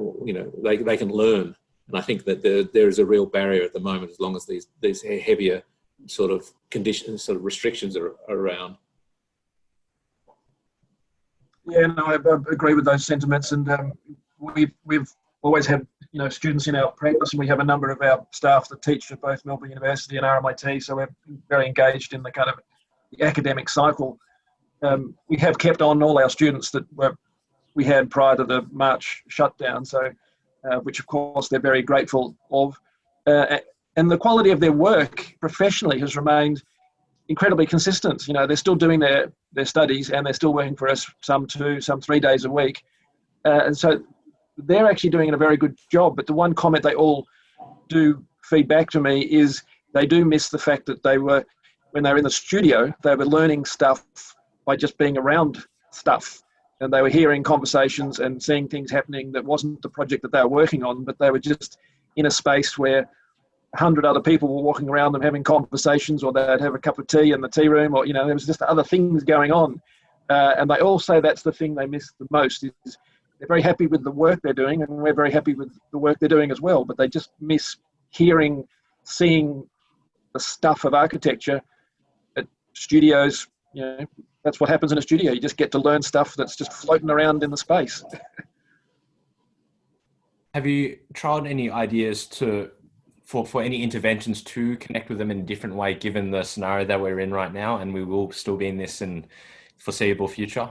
they can learn. And I think that there is a real barrier at the moment as long as these heavier sort of conditions, sort of restrictions are around. Yeah, no, I agree with those sentiments, and we've always had students in our practice, and we have a number of our staff that teach at both Melbourne University and RMIT, so we're very engaged in the kind of the academic cycle. We have kept on all our students that we had prior to the March shutdown, so which of course they're very grateful of, and the quality of their work professionally has remained incredibly consistent. They're still doing their studies, and they're still working for us some 2, some 3 days a week. And so they're actually doing a very good job. But the one comment they all do feed back to me is they do miss the fact that when they were in the studio, they were learning stuff by just being around stuff. And they were hearing conversations and seeing things happening that wasn't the project that they were working on, but they were just in a space where 100 other people were walking around them having conversations, or they'd have a cup of tea in the tea room, or there was just other things going on, and they all say that's the thing they miss the most. Is they're very happy with the work they're doing, and we're very happy with the work they're doing as well, but they just miss seeing the stuff of architecture at studios. That's what happens in a studio. You just get to learn stuff that's just floating around in the space. Have you tried any ideas for any interventions to connect with them in a different way, given the scenario that we're in right now, and we will still be in this in foreseeable future?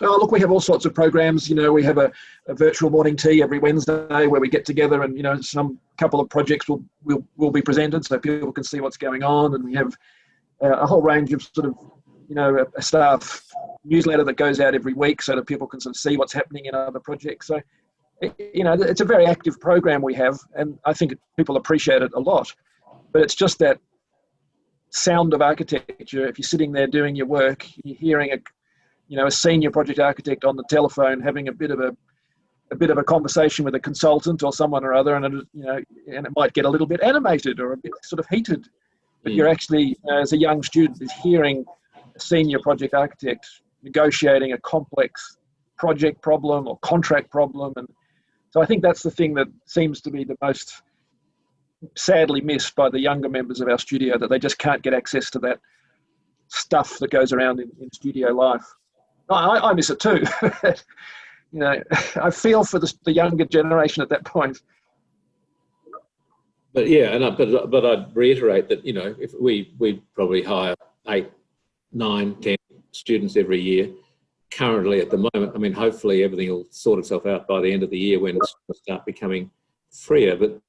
Oh, look, we have all sorts of programs. We have a virtual morning tea every Wednesday where we get together, and some couple of projects will be presented so people can see what's going on, and we have a whole range of sort of a staff newsletter that goes out every week so that people can sort of see what's happening in other projects. So it's a very active program we have, and I think people appreciate it a lot. But it's just that sound of architecture. If you're sitting there doing your work, you're hearing a senior project architect on the telephone having a bit of a conversation with a consultant or someone or other, and and it might get a little bit animated or a bit sort of heated. But you're actually, as a young student, is hearing a senior project architect negotiating a complex project problem or contract problem, and so I think that's the thing that seems to be the most sadly missed by the younger members of our studio, that they just can't get access to that stuff that goes around in studio life. I miss it too. I feel for the younger generation at that point. But yeah, but I'd reiterate that if we probably hire 8, 9, 10 students every year. Currently, at the moment, hopefully everything will sort itself out by the end of the year when it's going to start becoming freer. But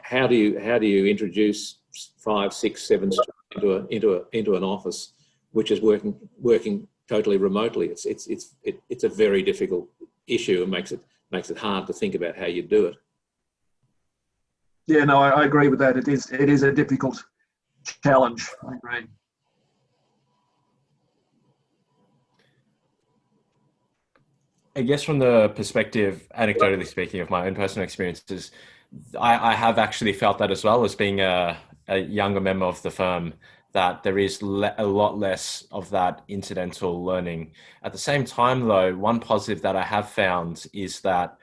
how do you introduce 5, 6, 7 students into an office which is working totally remotely? It's a very difficult issue, and makes it hard to think about how you do it. Yeah, no, I agree with that. It is a difficult challenge. I agree. I guess from the perspective, anecdotally speaking, of my own personal experiences, I have actually felt that as well, as being a younger member of the firm, that there is a lot less of that incidental learning. At the same time, though, one positive that I have found is that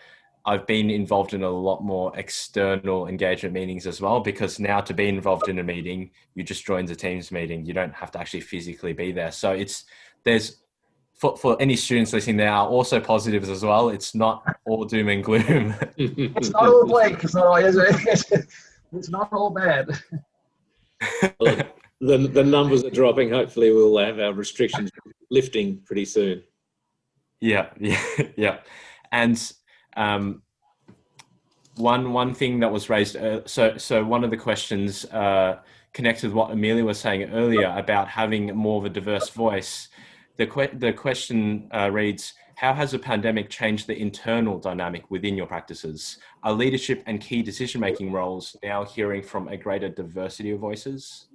I've been involved in a lot more external engagement meetings as well, because now to be involved in a meeting, you just join the Teams meeting. You don't have to actually physically be there. So there's for any students listening, there are also positives as well. It's not all doom and gloom. It's not all bleak. It's not all bad. Well, the numbers are dropping. Hopefully we'll have our restrictions lifting pretty soon. Yeah. And one thing that was raised, so one of the questions connected with what Amelia was saying earlier about having more of a diverse voice. The question reads, how has the pandemic changed the internal dynamic within your practices? Are leadership and key decision-making roles now hearing from a greater diversity of voices?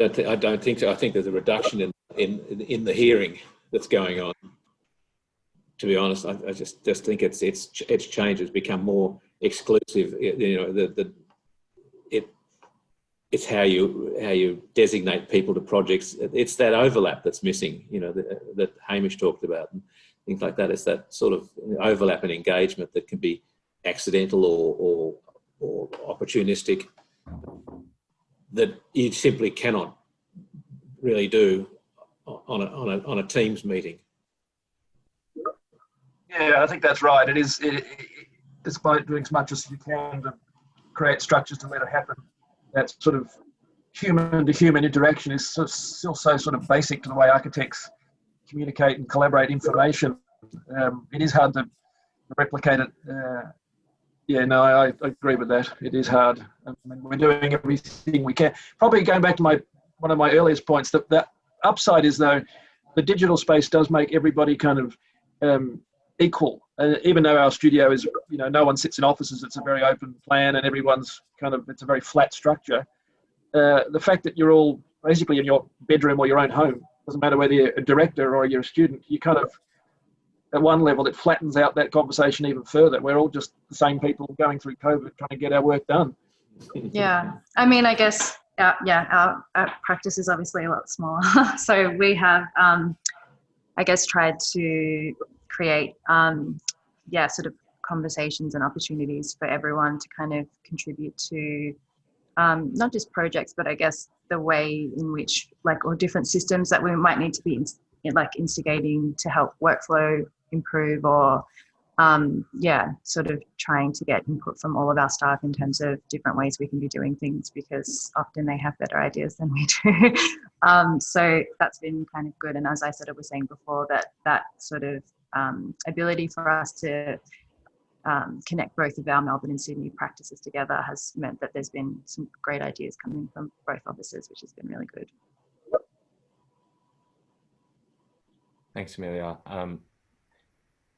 I don't think so. I think there's a reduction in the hearing that's going on. To be honest, I just think it's changed. It's become more exclusive. It's how you designate people to projects. It's that overlap that's missing. That Hamish talked about and things like that. It's that sort of overlap and engagement that can be accidental or opportunistic that you simply cannot really do on a Teams meeting. Yeah, I think that's right. Despite doing as much as you can to create structures to let it happen, that sort of human-to-human interaction is still so sort of basic to the way architects communicate and collaborate information. It is hard to replicate it. I agree with that. It is hard. I mean, we're doing everything we can. Probably going back to one of my earliest points, that upside is, though, the digital space does make everybody kind of equal. Even though our studio is, no one sits in offices, it's a very open plan and everyone's it's a very flat structure. The fact that you're all basically in your bedroom or your own home, doesn't matter whether you're a director or you're a student, you kind of, at one level, it flattens out that conversation even further. We're all just the same people going through COVID, trying to get our work done. Yeah, I mean, I guess, our practice is obviously a lot smaller. So we have, I guess, tried to create, sort of conversations and opportunities for everyone to kind of contribute to not just projects, but I guess the way in which, or different systems that we might need to be instigating to help workflow improve, or sort of trying to get input from all of our staff in terms of different ways we can be doing things, because often they have better ideas than we do. So that's been kind of good. And as I sort of was saying before, that sort of ability for us to connect both of our Melbourne and Sydney practices together has meant that there's been some great ideas coming from both offices, which has been really good. Thanks, Amelia.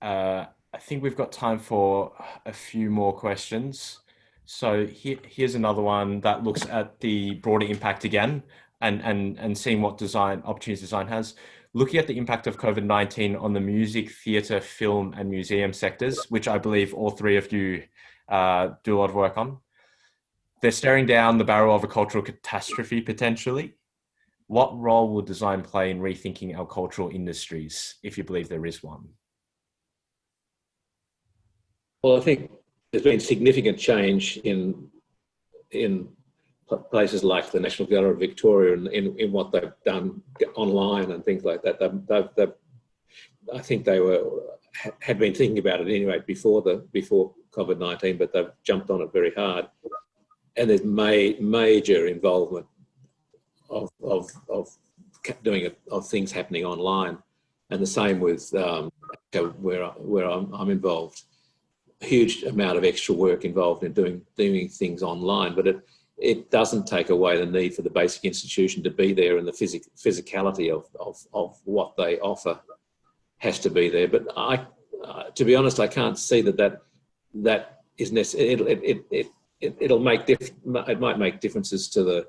I think we've got time for a few more questions. So here's another one that looks at the broader impact again and seeing what opportunities design has. Looking at the impact of COVID-19 on the music, theatre, film and museum sectors, which I believe all three of you do a lot of work on. They're staring down the barrel of a cultural catastrophe potentially. What role will design play in rethinking our cultural industries, if you believe there is one? Well, I think there's been significant change in places like the National Gallery of Victoria in what they've done online and things like that. I think they had been thinking about it anyway before COVID-19, but they've jumped on it very hard. And there's major involvement of things happening online, and the same with where I'm involved. A huge amount of extra work involved in doing things online, but it doesn't take away the need for the basic institution to be there, and the physicality of what they offer has to be there. But to be honest, I can't see that is necessary. It might make differences to the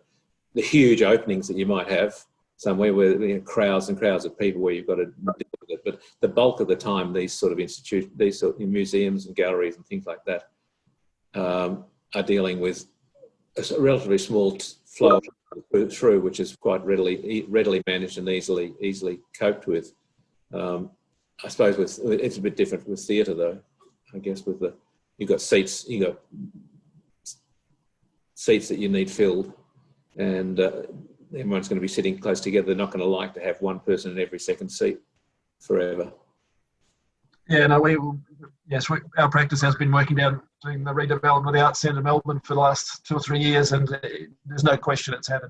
huge openings that you might have somewhere where crowds and crowds of people where you've got to deal with it. But the bulk of the time, these sort of institutions, these sort of museums and galleries and things like that are dealing with a relatively small flow through, which is quite readily managed and easily coped with. I suppose it's a bit different with theatre though. I guess you've got seats that you need filled, and everyone's going to be sitting close together. They're not going to like to have one person in every second seat forever. Yeah, no, our practice has been working doing the redevelopment of the Arts Centre Melbourne for the last 2 or 3 years, and there's no question it's had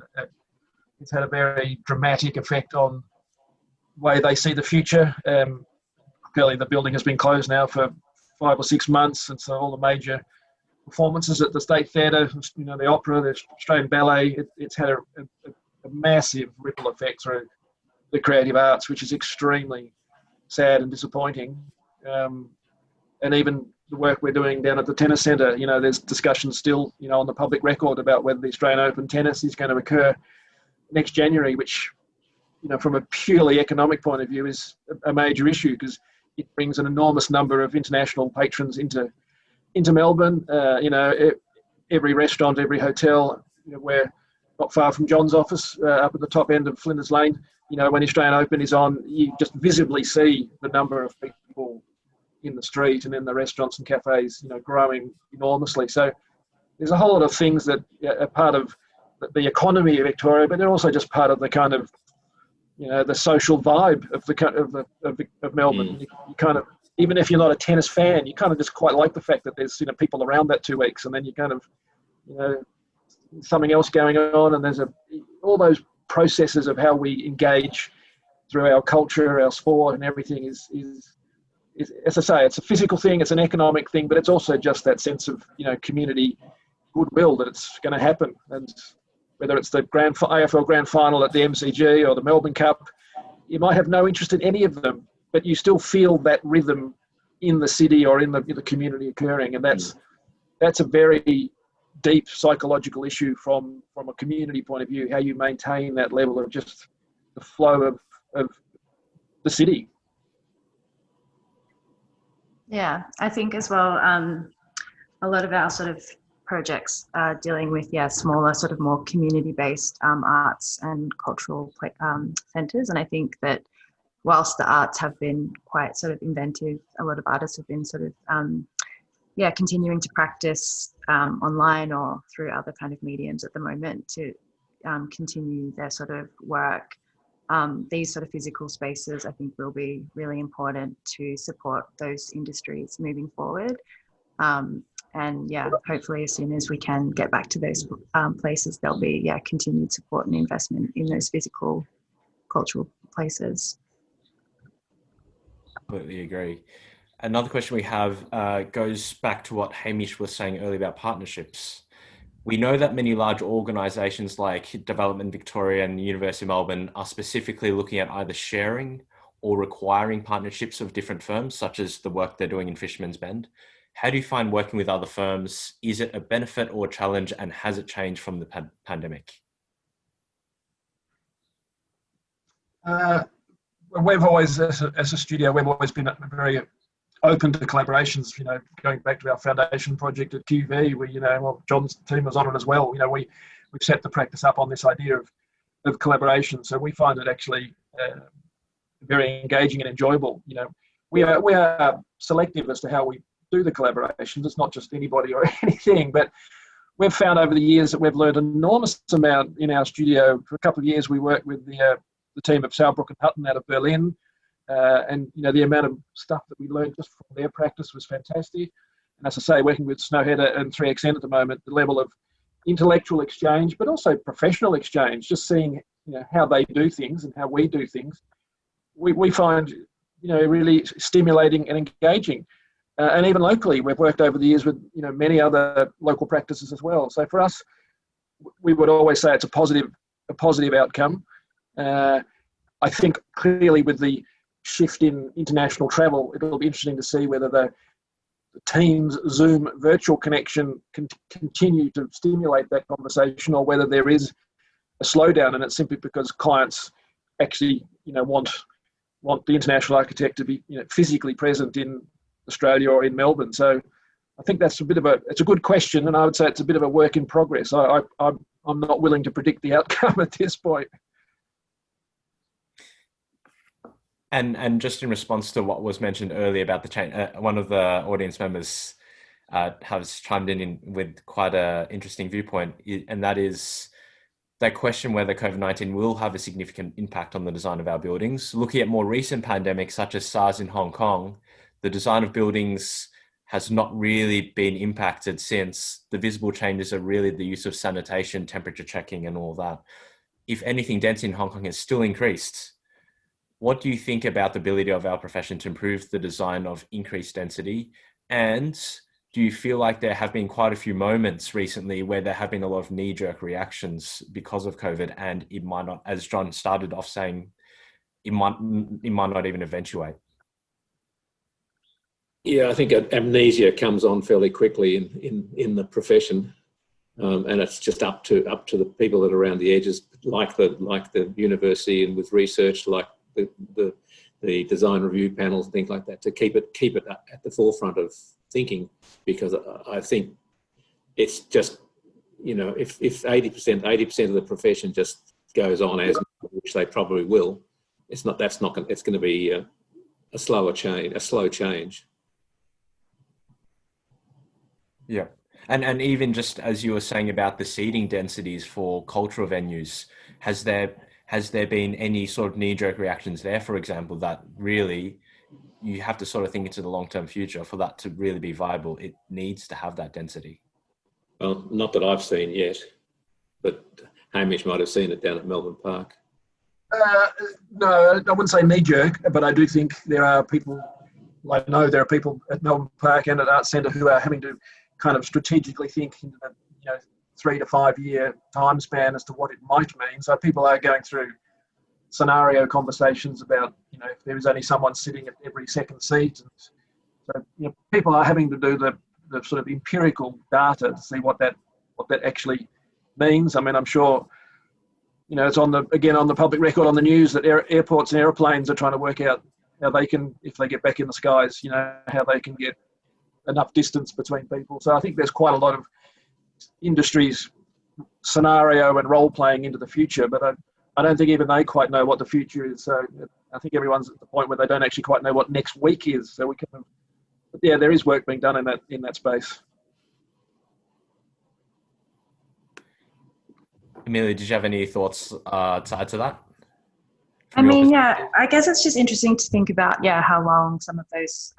a very dramatic effect on the way they see the future. Clearly, the building has been closed now for 5 or 6 months, and so all the major performances at the State Theatre, the opera, the Australian Ballet, it's had a massive ripple effect through the creative arts, which is extremely sad and disappointing. And even the work we're doing down at the tennis centre, there's discussion still, on the public record about whether the Australian Open tennis is going to occur next January, which from a purely economic point of view, is a major issue, because it brings an enormous number of international patrons into Melbourne. Every restaurant, every hotel. We're not far from John's office, up at the top end of Flinders Lane. When Australian Open is on, you just visibly see the number of people in the street and in the restaurants and cafes, growing enormously. So there's a whole lot of things that are part of the economy of Victoria, but they're also just part of the kind of, the social vibe of Melbourne. You kind of, even if you're not a tennis fan, you kind of just quite like the fact that there's people around that 2 weeks, and then you kind of something else going on, and there's all those processes of how we engage through our culture, our sport, and everything is as I say, it's a physical thing, it's an economic thing, but it's also just that sense of community goodwill that it's going to happen. And whether it's the AFL Grand Final at the MCG or the Melbourne Cup, you might have no interest in any of them, but you still feel that rhythm in the city or in the community occurring, and that's a very deep psychological issue from a community point of view, how you maintain that level of just the flow of the city. Yeah, I think as well, a lot of our sort of projects are dealing with, smaller, sort of more community-based arts and cultural centres. And I think that whilst the arts have been quite sort of inventive, a lot of artists have been sort of, continuing to practice online or through other kind of mediums at the moment to continue their sort of work. These sort of physical spaces, I think, will be really important to support those industries moving forward. And hopefully as soon as we can get back to those places, there'll be continued support and investment in those physical cultural places. Completely agree. Another question we have goes back to what Hamish was saying earlier about partnerships. We know that many large organisations like Development Victoria and University of Melbourne are specifically looking at either sharing or requiring partnerships of different firms, such as the work they're doing in Fisherman's Bend. How do you find working with other firms? Is it a benefit or a challenge, and has it changed from the pandemic? We've always, as a studio, we've always been very open to collaborations. Going back to our foundation project at QV, where John's team was on it as well. We've set the practice up on this idea of collaboration, so we find it actually very engaging and enjoyable. We are selective as to how we do the collaborations. It's not just anybody or anything, but we've found over the years that we've learned an enormous amount in our studio. For a couple of years, we worked with the team of Saubrook and Hutton out of Berlin, and the amount of stuff that we learned just from their practice was fantastic. And as I say, working with Snowheader and 3XN at the moment, the level of intellectual exchange, but also professional exchange, just seeing how they do things and how we do things, we find really stimulating and engaging. And even locally, we've worked over the years with many other local practices as well. So for us, we would always say it's a positive outcome. I think clearly with the shift in international travel, it'll be interesting to see whether the Teams Zoom virtual connection can continue to stimulate that conversation, or whether there is a slowdown, and it's simply because clients actually want the international architect to be physically present in Australia or in Melbourne. So I think that's it's a good question, and I would say it's a bit of a work in progress. I'm not willing to predict the outcome at this point. And just in response to what was mentioned earlier about the change, one of the audience members has chimed in with quite an interesting viewpoint, and that is that question whether COVID-19 will have a significant impact on the design of our buildings. Looking at more recent pandemics, such as SARS in Hong Kong, the design of buildings has not really been impacted, since the visible changes are really the use of sanitation, temperature checking, and all that. If anything, density in Hong Kong has still increased. What do you think about the ability of our profession to improve the design of increased density? And do you feel like there have been quite a few moments recently where there have been a lot of knee-jerk reactions because of COVID, and it might not, as John started off saying, it might not even eventuate? Yeah, I think amnesia comes on fairly quickly in the profession. and it's just up to the people that are around the edges, like the university, and with research like the design review panels and things like that, to keep it at the forefront of thinking, because I think it's just, you know, if 80% of the profession just goes on as, which they probably will, it's going to be a slow change. Yeah. And even just as you were saying about the seating densities for cultural venues, has there been any sort of knee-jerk reactions there, for example, that really you have to sort of think into the long-term future for that to really be viable? It needs to have that density. Well, not that I've seen yet, but Hamish might have seen it down at Melbourne Park. No, I wouldn't say knee-jerk, but I do think there are people, I know there are people at Melbourne Park and at Arts Centre who are having to kind of strategically think into the 3 to 5 year time span as to what it might mean. So people are going through scenario conversations about, if there is only someone sitting at every second seat. And so people are having to do the sort of empirical data to see what that actually means. I mean, I'm sure, it's on the public record on the news that airports and airplanes are trying to work out how they can, if they get back in the skies, how they can get enough distance between people. So I think there's quite a lot of industries scenario and role playing into the future, but I don't think even they quite know what the future is. So I think everyone's at the point where they don't actually quite know what next week is. So but yeah, there is work being done in that space. Amelia, did you have any thoughts to add to that? I mean, yeah, I guess it's just interesting to think about, how long some of those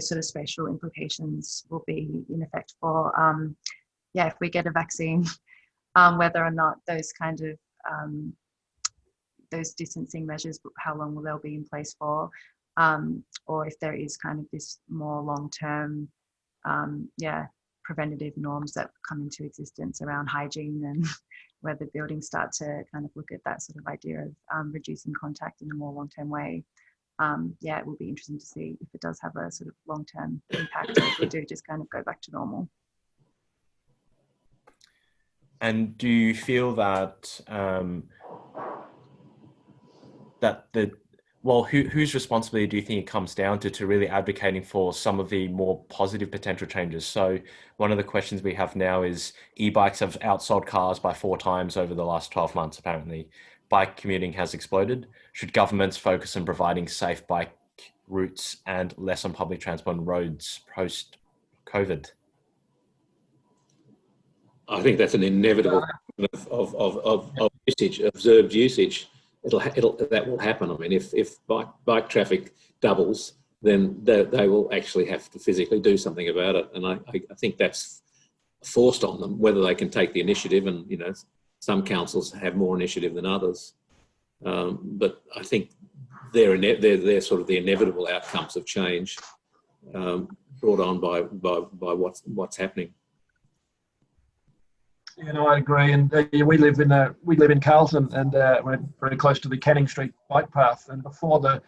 sort of spatial implications will be in effect for, if we get a vaccine, whether or not those kind of, those distancing measures, how long will they be in place for, or if there is kind of this more long-term, preventative norms that come into existence around hygiene, and whether buildings start to kind of look at that sort of idea of reducing contact in a more long-term way. It will be interesting to see if it does have a sort of long-term impact, or if we do just kind of go back to normal. And do you feel that whose responsibility do you think it comes down to really advocating for some of the more positive potential changes? So one of the questions we have now is e-bikes have outsold cars by 4 times over the last 12 months, apparently. Bike commuting has exploded. Should governments focus on providing safe bike routes and less on public transport and roads post-COVID? I think that's an inevitable of usage, observed usage. That will happen. I mean, if bike traffic doubles, then they will actually have to physically do something about it. And I think that's forced on them, whether they can take the initiative. And some councils have more initiative than others, but I think they're sort of the inevitable outcomes of change brought on by what's happening. I agree. And we live in Carlton, and we're very close to the Canning Street bike path. And before the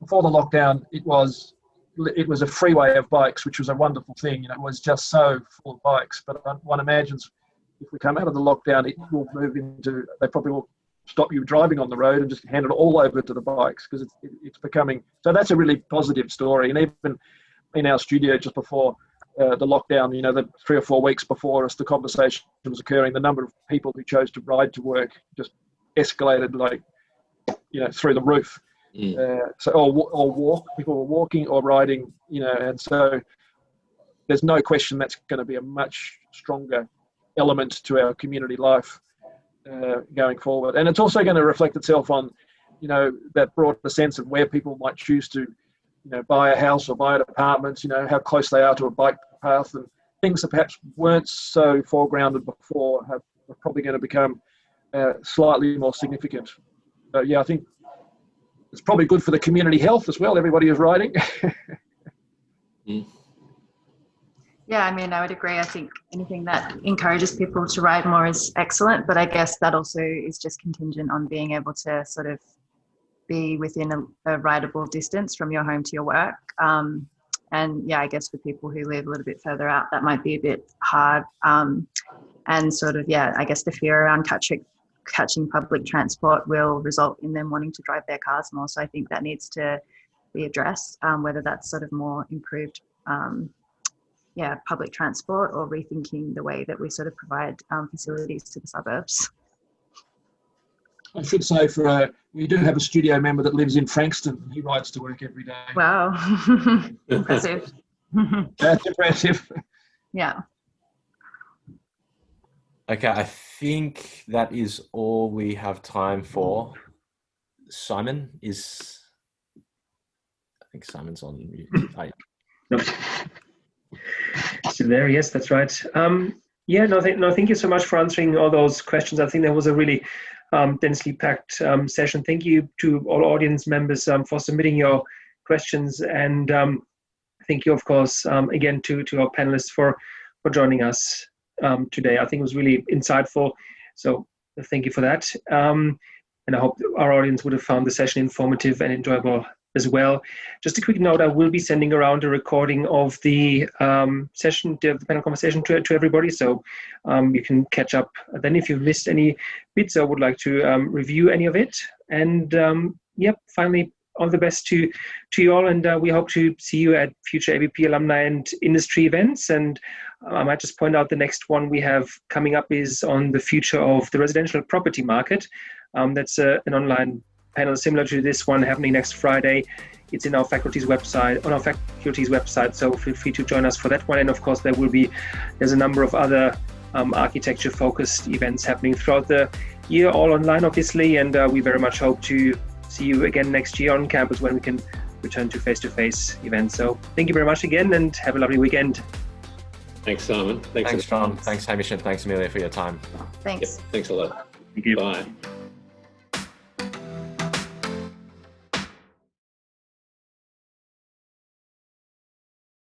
lockdown, it was a freeway of bikes, which was a wonderful thing. It was just so full of bikes. But one imagines if we come out of the lockdown, it will move into, they probably will stop you driving on the road and just hand it all over to the bikes, because it's becoming, so that's a really positive story. And even in our studio just before the lockdown, the 3 or 4 weeks before us, the conversation was occurring, the number of people who chose to ride to work just escalated through the roof. Or walk, people were walking or riding, and so there's no question that's going to be a much stronger element to our community life going forward. And it's also going to reflect itself on, that broader sense of where people might choose to, buy a house or buy an apartment, how close they are to a bike path, and things that perhaps weren't so foregrounded before are probably going to become slightly more significant. So I think it's probably good for the community health as well. Everybody is riding. Yeah, I mean, I would agree. I think anything that encourages people to ride more is excellent, but I guess that also is just contingent on being able to sort of be within a rideable distance from your home to your work. And yeah, I guess for people who live a little bit further out, that might be a bit hard. And sort of, yeah, I guess the fear around catching public transport will result in them wanting to drive their cars more. So I think that needs to be addressed, whether that's sort of more improved, public transport, or rethinking the way that we sort of provide facilities to the suburbs. I should say we do have a studio member that lives in Frankston. He rides to work every day. Wow. Impressive. That's impressive. Yeah. Okay, I think that is all we have time for. Simon is... I think Simon's on mute. Nope. Still there? Yes, that's right. Thank you so much for answering all those questions. I think that was a really densely packed session. Thank you to all audience members for submitting your questions, and thank you, of course, again to our panelists for joining us today. I think it was really insightful, so thank you for that. And I hope our audience would have found the session informative and enjoyable as well. Just a quick note, I will be sending around a recording of the session, the panel conversation to everybody, so you can catch up then if you've missed any bits or would like to review any of it. And finally, all the best to you all, and we hope to see you at future ABP alumni and industry events. And I might just point out the next one we have coming up is on the future of the residential property market. That's an online panel similar to this one happening next Friday. It's in our faculty's website, so feel free to join us for that one. And of course, there's a number of other architecture focused events happening throughout the year, all online obviously, and we very much hope to see you again next year on campus when we can return to face-to-face events. So thank you very much again, and have a lovely weekend. Thanks, Simon. Thanks, John. Thanks, Hamish, and thanks, Amelia, for your time. Thanks. Yep, thanks a lot. Thank you. Bye.